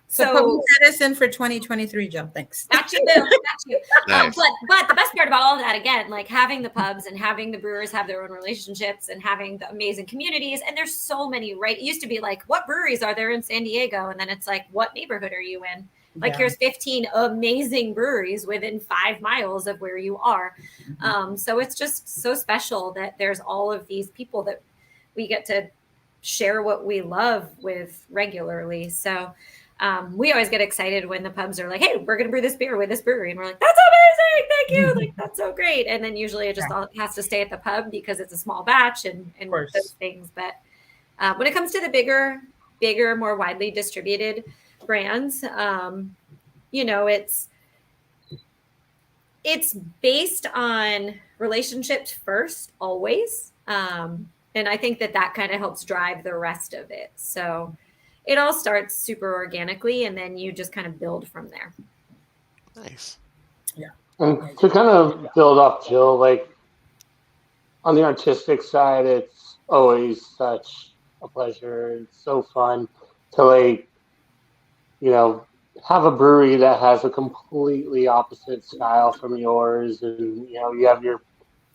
So put that in for 2023, Jill. Thanks. Got you, Bill. Got you. Nice. But the best part about all of that, again, like having the pubs and having the brewers have their own relationships and having the amazing communities. And there's so many, right? It used to be like, what breweries are there in San Diego? And then it's like, what neighborhood are you in? Like here's 15 amazing breweries within 5 miles of where you are. So it's just so special that there's all of these people that we get to share what we love with regularly. So we always get excited when the pubs are like, hey, we're going to brew this beer with this brewery. And we're like, that's amazing. Thank you. Like, that's so great. And then usually it just all has to stay at the pub because it's a small batch and those things. But when it comes to the bigger, more widely distributed brands, it's based on relationships first, always. And I think that kind of helps drive the rest of it. So it all starts super organically, and then you just kind of build from there. Nice. Yeah. And to kind of build off Jill, like on the artistic side, it's always such a pleasure. It's so fun to like, have a brewery that has a completely opposite style from yours, and you have your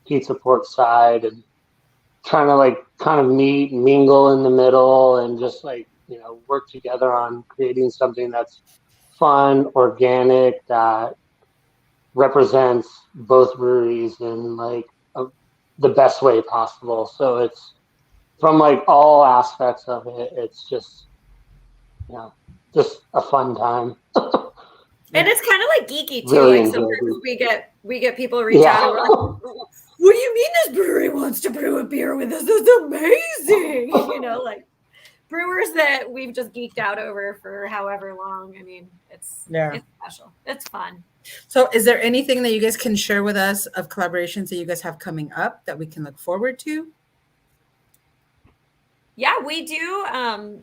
pizza port side, and trying to like kind of meet and mingle in the middle, and just like work together on creating something that's fun, organic, that represents both breweries in like the best way possible. So it's from like all aspects of it. It's just just a fun time. And it's kind of like geeky too. Really like sometimes we get people reach out and we're like, "What do you mean this brewery wants to brew a beer with us? This is amazing!" Like brewers that we've just geeked out over for however long. I mean, it's special. It's fun. So, is there anything that you guys can share with us of collaborations that you guys have coming up that we can look forward to? Yeah, we do.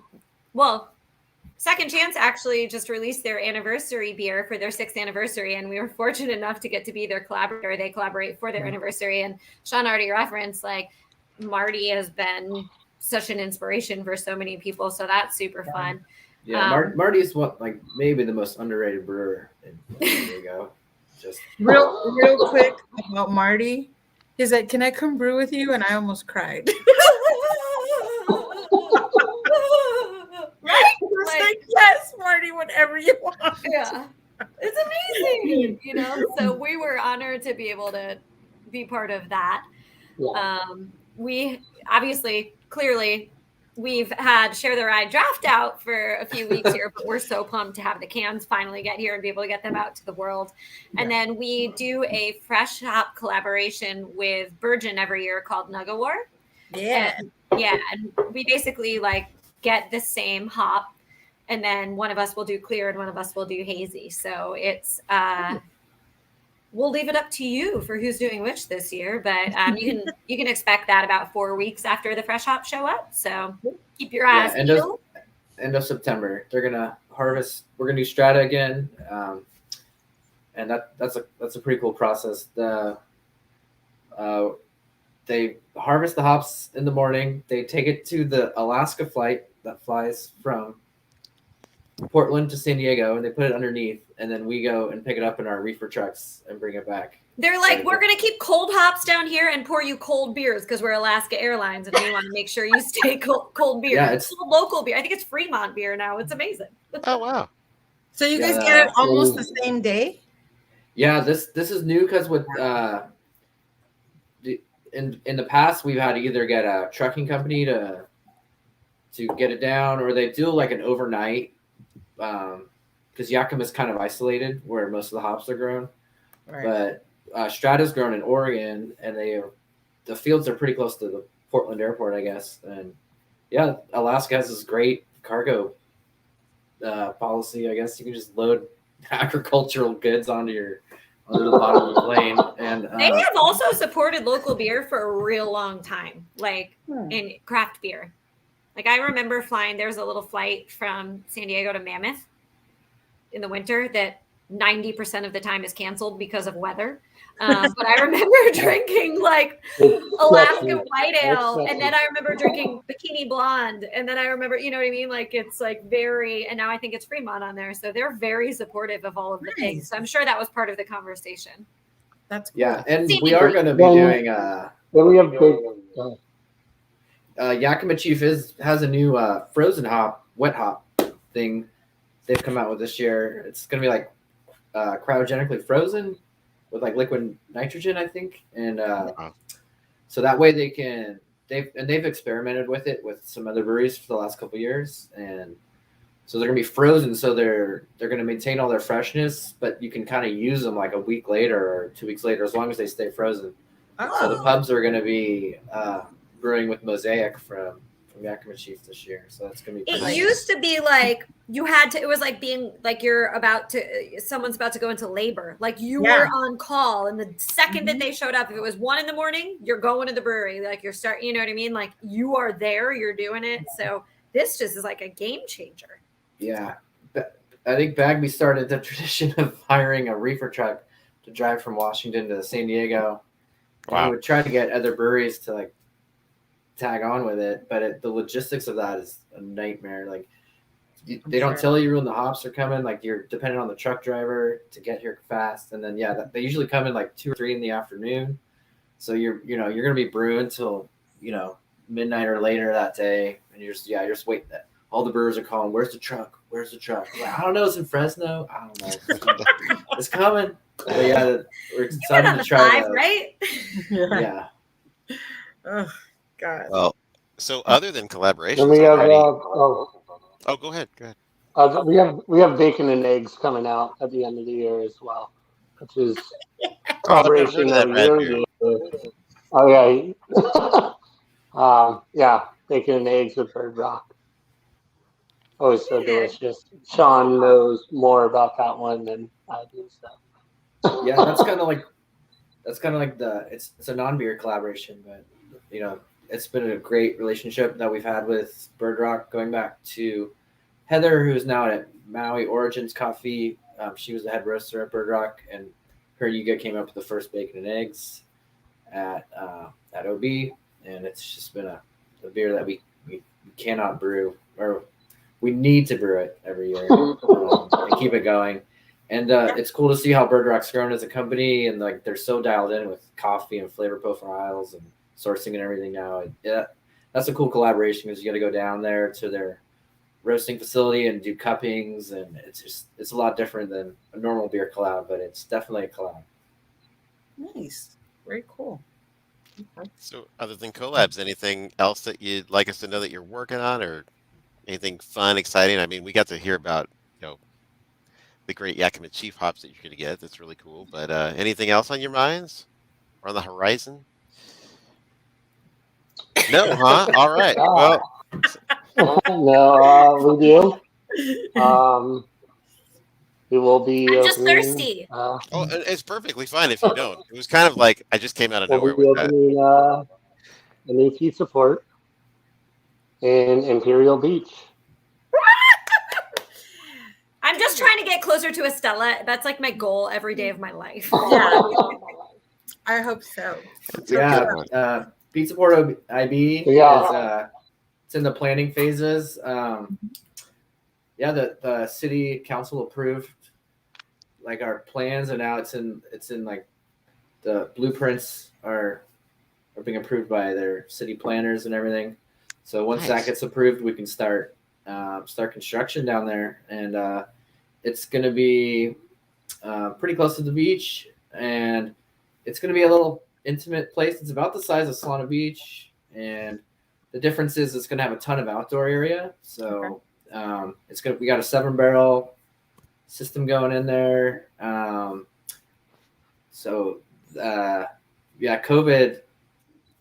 Second Chance actually just released their anniversary beer for their 6th anniversary, and we were fortunate enough to get to be their collaborator. They collaborate for their anniversary, and Sean already referenced, like, Marty has been such an inspiration for so many people, so that's super fun. Yeah, Marty's maybe the most underrated brewer in San Diego. Just real quick about Marty. He's like, "Can I come brew with you?" And I almost cried. Right? Like, yes, Marty, whatever you want. Yeah. It's amazing, So we were honored to be able to be part of that. Yeah. We obviously, clearly, we've had Share the Ride draft out for a few weeks here, but we're so pumped to have the cans finally get here and be able to get them out to the world. And then we do a fresh hop collaboration with Virgin every year called Nugga War. Yeah. And we basically like get the same hop, and then one of us will do clear and one of us will do hazy. So it's we'll leave it up to you for who's doing which this year, but you can expect that about 4 weeks after the fresh hops show up. So keep your eyes peeled. End of September, they're gonna harvest. We're gonna do strata again, and that's a pretty cool process. They harvest the hops in the morning. They take it to the Alaska flight that flies from Portland to San Diego, and they put it underneath, and then we go and pick it up in our reefer trucks and bring it back. They're like, "We're going to keep cold hops down here and pour you cold beers because we're Alaska Airlines, and we want to make sure you stay cold beer." Yeah, it's local beer. I think it's Fremont beer now. It's amazing. Oh, wow. So you guys get it almost the same day? Yeah, this is new because with in the past we've had to either get a trucking company to get it down, or they do like an overnight, because Yakima is kind of isolated where most of the hops are grown. Right. But Strata's grown in Oregon, and the fields are pretty close to the Portland airport, I guess. And yeah, Alaska has this great cargo policy. I guess you can just load agricultural goods onto the bottom of the plane. And they have also supported local beer for a real long time, like in craft beer. Like I remember flying, there was a little flight from San Diego to Mammoth in the winter that 90% of the time is canceled because of weather. But I remember drinking like Alaska White Ale, and then I remember drinking Bikini Blonde, and then I remember, you know what I mean? Like it's like and now I think it's Fremont on there. So they're very supportive of all of the things. So I'm sure that was part of the conversation. That's cool. Yeah, and we are going to be doing we have big Yakima Chief has a new frozen hop, wet hop thing they've come out with this year. It's going to be like cryogenically frozen with like liquid nitrogen, I think. And so that way they've experimented with it with some other breweries for the last couple of years. And so they're going to be frozen. So they're going to maintain all their freshness, but you can kind of use them like a week later or 2 weeks later, as long as they stay frozen. Oh. So the pubs are going to be brewing with Mosaic from Yakima Chief this year. So that's going to be pretty nice. Used to be like it was like being like someone's about to go into labor. Like you were on call, and the second that they showed up, if it was 1 a.m, you're going to the brewery. Like you're you know what I mean? Like you are there, you're doing it. So this just is like a game changer. Yeah. I think Bagby started the tradition of hiring a reefer truck to drive from Washington to San Diego And we would try to get other breweries to like tag on with it, but the logistics of that is a nightmare. Like they don't tell you when the hops are coming. Like you're dependent on the truck driver to get here fast, and then they usually come in like 2 or 3 in the afternoon. So you're gonna be brewing till midnight or later that day, and you're just waiting. All the brewers are calling, "Where's the truck? Where's the truck?" Like, I don't know. It's in Fresno. I don't know. It's coming. But yeah, we're excited to try that. Right? Yeah. Oh God. Well, so other than collaborations, And we have go ahead. we have bacon and eggs coming out at the end of the year as well, which is Collaboration that year. Oh yeah, bacon and eggs with Bird Rock. Always so delicious. Sean knows more about that one than I do. So yeah, that's kind of like it's a non-beer collaboration, but it's been a great relationship that we've had with Bird Rock going back to Heather, who's now at Maui Origins Coffee. She was the head roaster at Bird Rock, and her and Yuga came up with the first bacon and eggs at OB, and it's just been a beer that we cannot brew, or we need to brew it every year and keep it going. And it's cool to see how Bird Rock's grown as a company, and like they're so dialed in with coffee and flavor profiles and sourcing and everything now. That's a cool collaboration because you got to go down there to their roasting facility and do cuppings, and it's a lot different than a normal beer collab, but it's definitely a collab. Nice, very cool. Okay. So other than collabs, anything else that you'd like us to know that you're working on, or anything fun, exciting? I mean, we got to hear about the great Yakima Chief hops that you're going to get. That's really cool. But anything else on your minds or on the horizon? No, huh? All right. Well, no, we do. We will be. I'm just thirsty. It's perfectly fine if you don't. It was kind of like I just came out of nowhere with that. A new pizza port in Imperial Beach. I'm just trying to get closer to Estella. That's like my goal every day of my life. Yeah, I hope so. Yeah, Pizza Port IB is it's in the planning phases. The city council approved like our plans, and now it's in like the blueprints are being approved by their city planners and everything. So once that gets approved, we can start construction down there, and it's going to be pretty close to the beach, and it's going to be a little intimate place. It's about the size of Solana Beach, and the difference is it's going to have a ton of outdoor area. So we got a 7-barrel system going in there. COVID,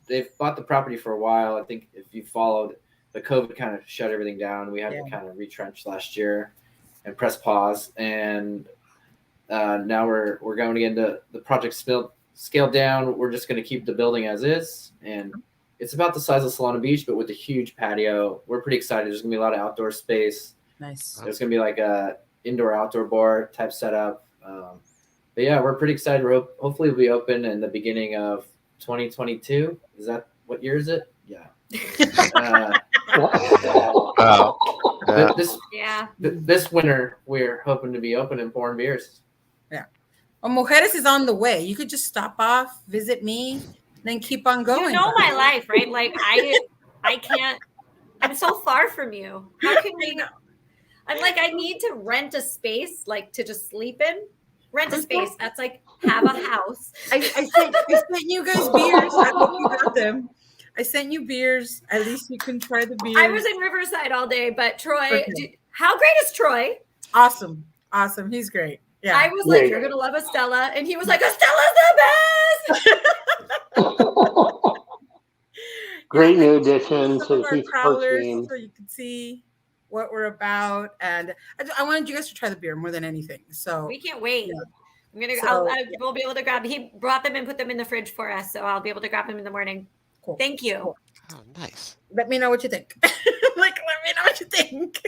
they've bought the property for a while. I think if you followed, the COVID kind of shut everything down. We had to kind of retrench last year and press pause. And now we're going into the project scaled down. We're just going to keep the building as is. And it's about the size of Solana Beach, but with a huge patio. We're pretty excited. There's going to be a lot of outdoor space. Nice. There's going to be like a indoor-outdoor bar type setup. But yeah, we're pretty excited. Hopefully we'll be open in the beginning of 2022. Is that what year is it? Yeah. This winter, we're hoping to be open and pouring beers. Yeah. Well, Mujeres is on the way. You could just stop off, visit me, then keep on going. You know my life, right? Like I can't. I'm so far from you. How can we? I'm like, I need to rent a space, like to just sleep in. Rent a space. That's like have a house. I sent you guys beers. I hope you got them. I sent you beers. At least you can try the beers. I was in Riverside all day, but Troy, how great is Troy? Awesome. He's great. Yeah. I was like, you're gonna love Estella, and he was like, Estella's the best. Great new addition to the Pizza Port team. So you can see what we're about, and I wanted you guys to try the beer more than anything. So we can't wait. Yeah. We'll be able to grab. He brought them and put them in the fridge for us, so I'll be able to grab them in the morning. Cool. Thank you. Cool. Oh, nice. Let me know what you think. Let me know what you think.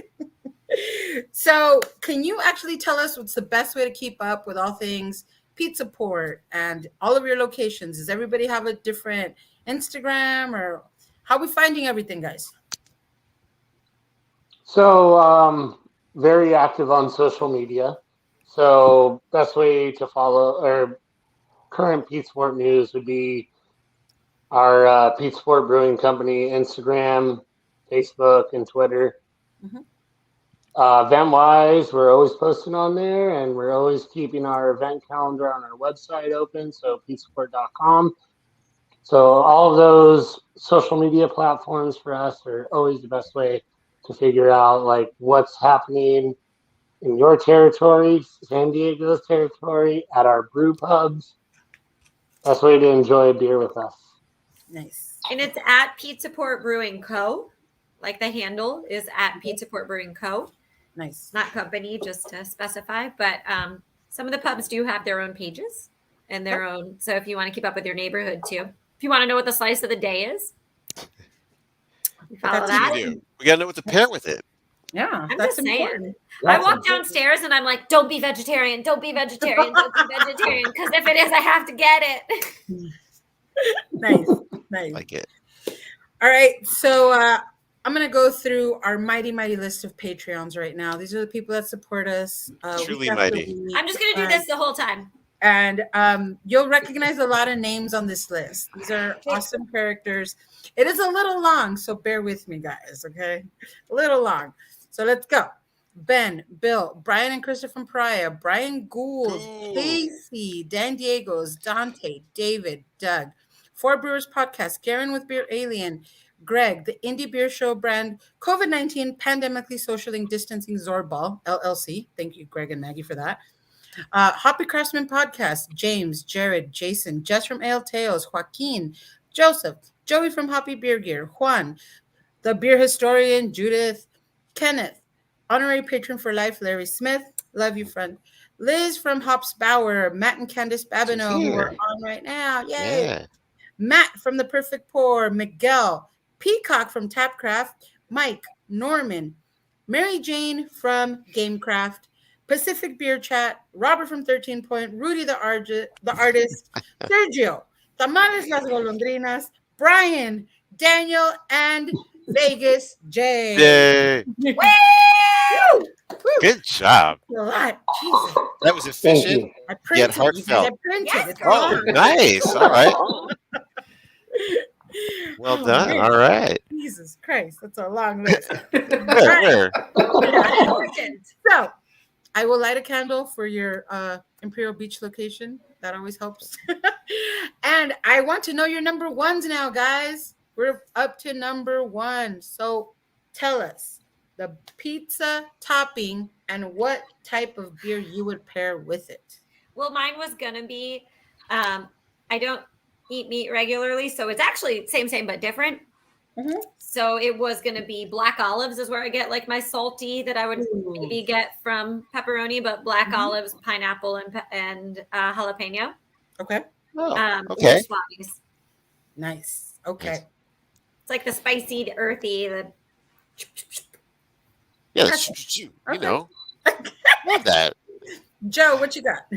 So, can you actually tell us what's the best way to keep up with all things Pizza Port and all of your locations? Does everybody have a different Instagram, or how are we finding everything, guys? So, very active on social media. So, best way to follow or current Pete Sport news would be our Pete Sport Brewing Company Instagram, Facebook, and Twitter. Mhm. Event wise, we're always posting on there, and we're always keeping our event calendar on our website open. So, petesport.com. So, all of those social media platforms for us are always the best way to figure out like what's happening in your territory, San Diego's territory, at our brew pubs. Best way to enjoy a beer with us. Nice. And it's at Pizza Port Brewing Co. Like the handle is at Pizza Port Brewing Co. Nice. Not company, just to specify. But some of the pubs do have their own pages and their own. So if you want to keep up with your neighborhood too, if you want to know what the slice of the day is, you follow That's that. We got to know what to pair with it. Yeah, I'm that's just saying. important. I walk downstairs and I'm like, don't be vegetarian, don't be vegetarian, don't be vegetarian. Because if it is, I have to get it. Nice. Nice. Like it. All right. So I'm going to go through our mighty list of Patreons right now. These are the people that support us. Truly week after mighty. week. I'm just going to do this the whole time. And you'll recognize a lot of names on this list. These are awesome characters. It is a little long, so bear with me, guys, okay? A little long. So let's go. Ben, Bill, Brian and Christopher Pariah, Brian Gould, Casey, Dan Diego's, Dante, David, Doug, Four Brewers Podcast, Garen with Beer Alien, Greg, the Indie Beer Show brand, COVID-19 Pandemically Socially Distancing Zorball, LLC. Thank you, Greg and Maggie, for that. Hoppy Craftsman Podcast, James, Jared, Jason, Jess from Ale Tales, Joaquin, Joseph, Joey from Hoppy Beer Gear, Juan, the Beer Historian, Judith, Kenneth, Honorary Patron for Life, Larry Smith, love you, friend, Liz from Hops Bauer, Matt and Candice Babineau, who are on right now, yay, Yeah. Matt from The Perfect Pour, Miguel, Peacock from Tapcraft, Mike, Norman, Mary Jane from Gamecraft, Pacific Beer Chat, Robert from 13 Point, Rudy the artist, Sergio, Tamales Las Golondrinas, Brian, Daniel, and Vegas J. Yay. Woo! Good job. A lot. Jesus. That was efficient. I printed. heartfelt. I printed. Yes, It's girl. Oh, long. nice. All right. Well done. man. All right. Jesus Christ, that's a long list. Where? Important. So, I will light a candle for your Imperial Beach location. That always helps. And I want to know your number ones now, guys. We're up to number one. So, tell us the pizza topping and what type of beer you would pair with it. Well, mine was going to be, I don't eat meat regularly, so it's actually same, but different. Mhm. So it was going to be black olives is where I get like my salty that I would maybe get from pepperoni, but black olives, pineapple, and jalapeno. Okay. Oh, okay. Swappies. Nice. Okay. It's like the spicy, the earthy, the Yeah, Okay. you know. Love that. Joe, what you got?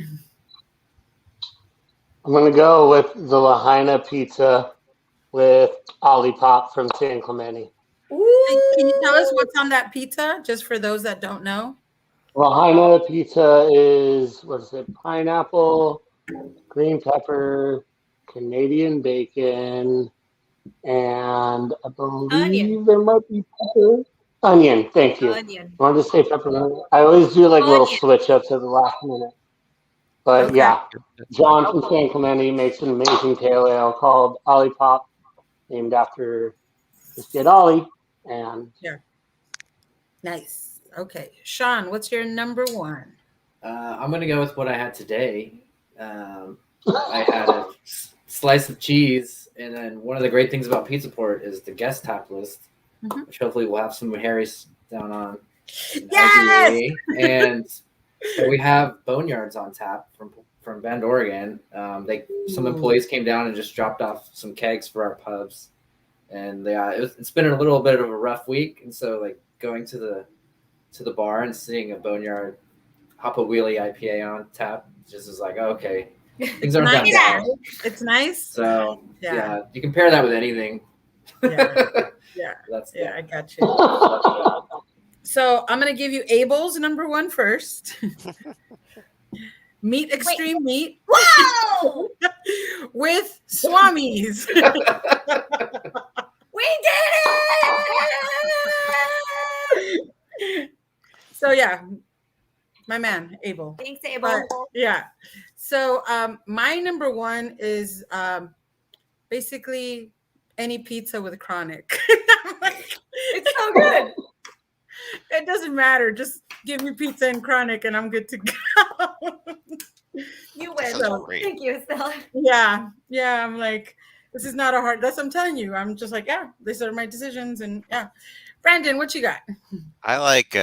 I'm going to go with the Lahaina pizza with Olipop from San Clemente. Can you tell us what's on that pizza, just for those that don't know? Lahaina pizza is, pineapple, green pepper, Canadian bacon, and I believe Onion. there might be pepper. Onion, thank you. onion. I wanted to say pepperoni. I always do like little Onion. switch ups at the last minute. But Okay. yeah, John from San Clemente makes an amazing pale ale called Olipop, named after this kid Ollie. And Nice. Okay. Sean, what's your number one? I'm going to go with what I had today. I had a slice of cheese, and then one of the great things about Pizza Port is the guest tap list, which hopefully we'll have some Harry's down on. Yes! LGA. And we have Boneyards on tap from Bend, Oregon. Some employees came down and just dropped off some kegs for our pubs, and it's been a little bit of a rough week, and so like going to the bar and seeing a Boneyard hop a wheelie IPA on tap. Just is like, okay, things aren't nice. that bad. It's nice. So yeah, you compare that with anything. Yeah. I got you. So I'm gonna give you Abel's number one first. Meat Extreme Meat. Wow! With Swamis. We did it! So yeah, my man Abel. Thanks, Abel. Yeah. So my number one is basically any pizza with chronic. It's so good. It doesn't matter. Just give me pizza and chronic, and I'm good to go. You win. So, thank you, Stella. Yeah. I'm like, this is not a hard. That's what I'm telling you. I'm just like, yeah, these are my decisions, and yeah. Brandon, what you got? I like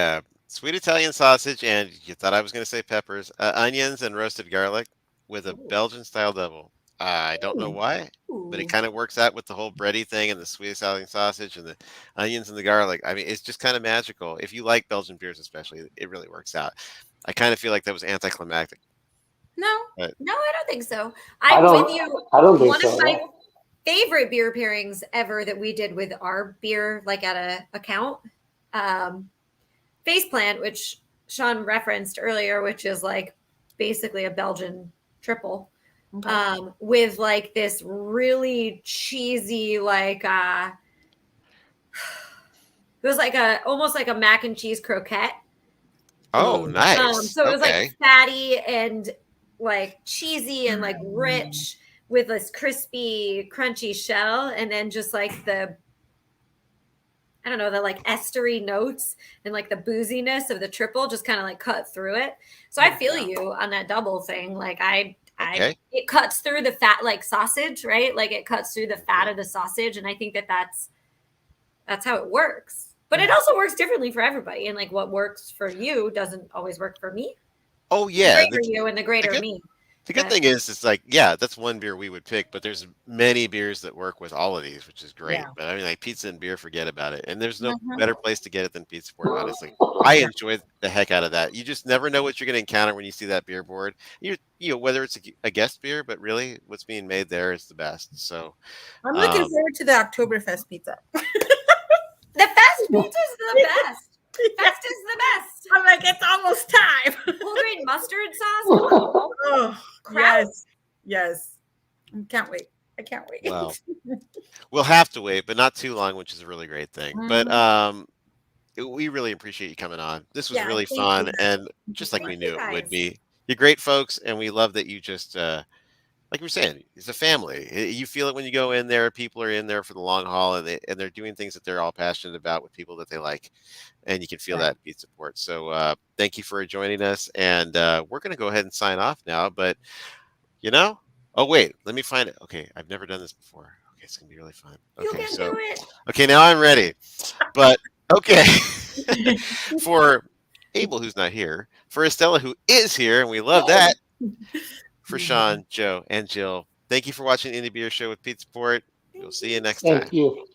sweet Italian sausage, and you thought I was going to say peppers, onions, and roasted garlic with a Belgian style double. I don't know why, but it kind of works out with the whole bready thing and the sweet Italian sausage and the onions and the garlic. I mean, it's just kind of magical. If you like Belgian beers, especially, it really works out. I kind of feel like that was anticlimactic. No, I don't think so. I don't think so. One of my favorite beer pairings ever that we did with our beer, like at a account, Faceplant, which Sean referenced earlier, which is like basically a Belgian triple. Okay. With like this really cheesy, like it was like almost like a mac and cheese croquette. Oh, nice. So it was like fatty and like cheesy and like rich with this crispy, crunchy shell, and then just like the like estery notes and like the booziness of the triple just kind of like cut through it. So I feel you on that double thing. Like it cuts through the fat, like sausage, right? Like it cuts through the fat of the sausage. And I think that's how it works, but it also works differently for everybody. And like what works for you doesn't always work for me. Oh yeah. The greater you and the greater me. The good thing is, it's like, yeah, that's one beer we would pick, but there's many beers that work with all of these, which is great. Yeah. But I mean, like pizza and beer, forget about it. And there's no better place to get it than Pizza Port, honestly. I enjoy the heck out of that. You just never know what you're going to encounter when you see that beer board. You know, whether it's a guest beer, but really what's being made there is the best. So I'm looking forward to the Oktoberfest pizza. The fest pizza is the best. Fest is the best. I'm like, it's almost time. Whole grain mustard sauce. Oh, yes. I can't wait. Wow. We'll have to wait, but not too long, which is a really great thing. But we really appreciate you coming on. This was really fun, and just like we knew it would be. You're great folks, and we love that you just like we were saying, it's a family. You feel it when you go in there. People are in there for the long haul, and they're doing things that they're all passionate about with people that they like, and you can feel that beat support. So thank you for joining us, and we're going to go ahead and sign off now. But oh wait, let me find it. Okay, I've never done this before. Okay, it's going to be really fun. Okay, you can do it. Okay, now I'm ready. But okay, for Abel, who's not here, for Estella, who is here, and we love that. For Sean, Joe, and Jill, thank you for watching Indie Beer Show with Pete Support. We'll see you next time. Thank you.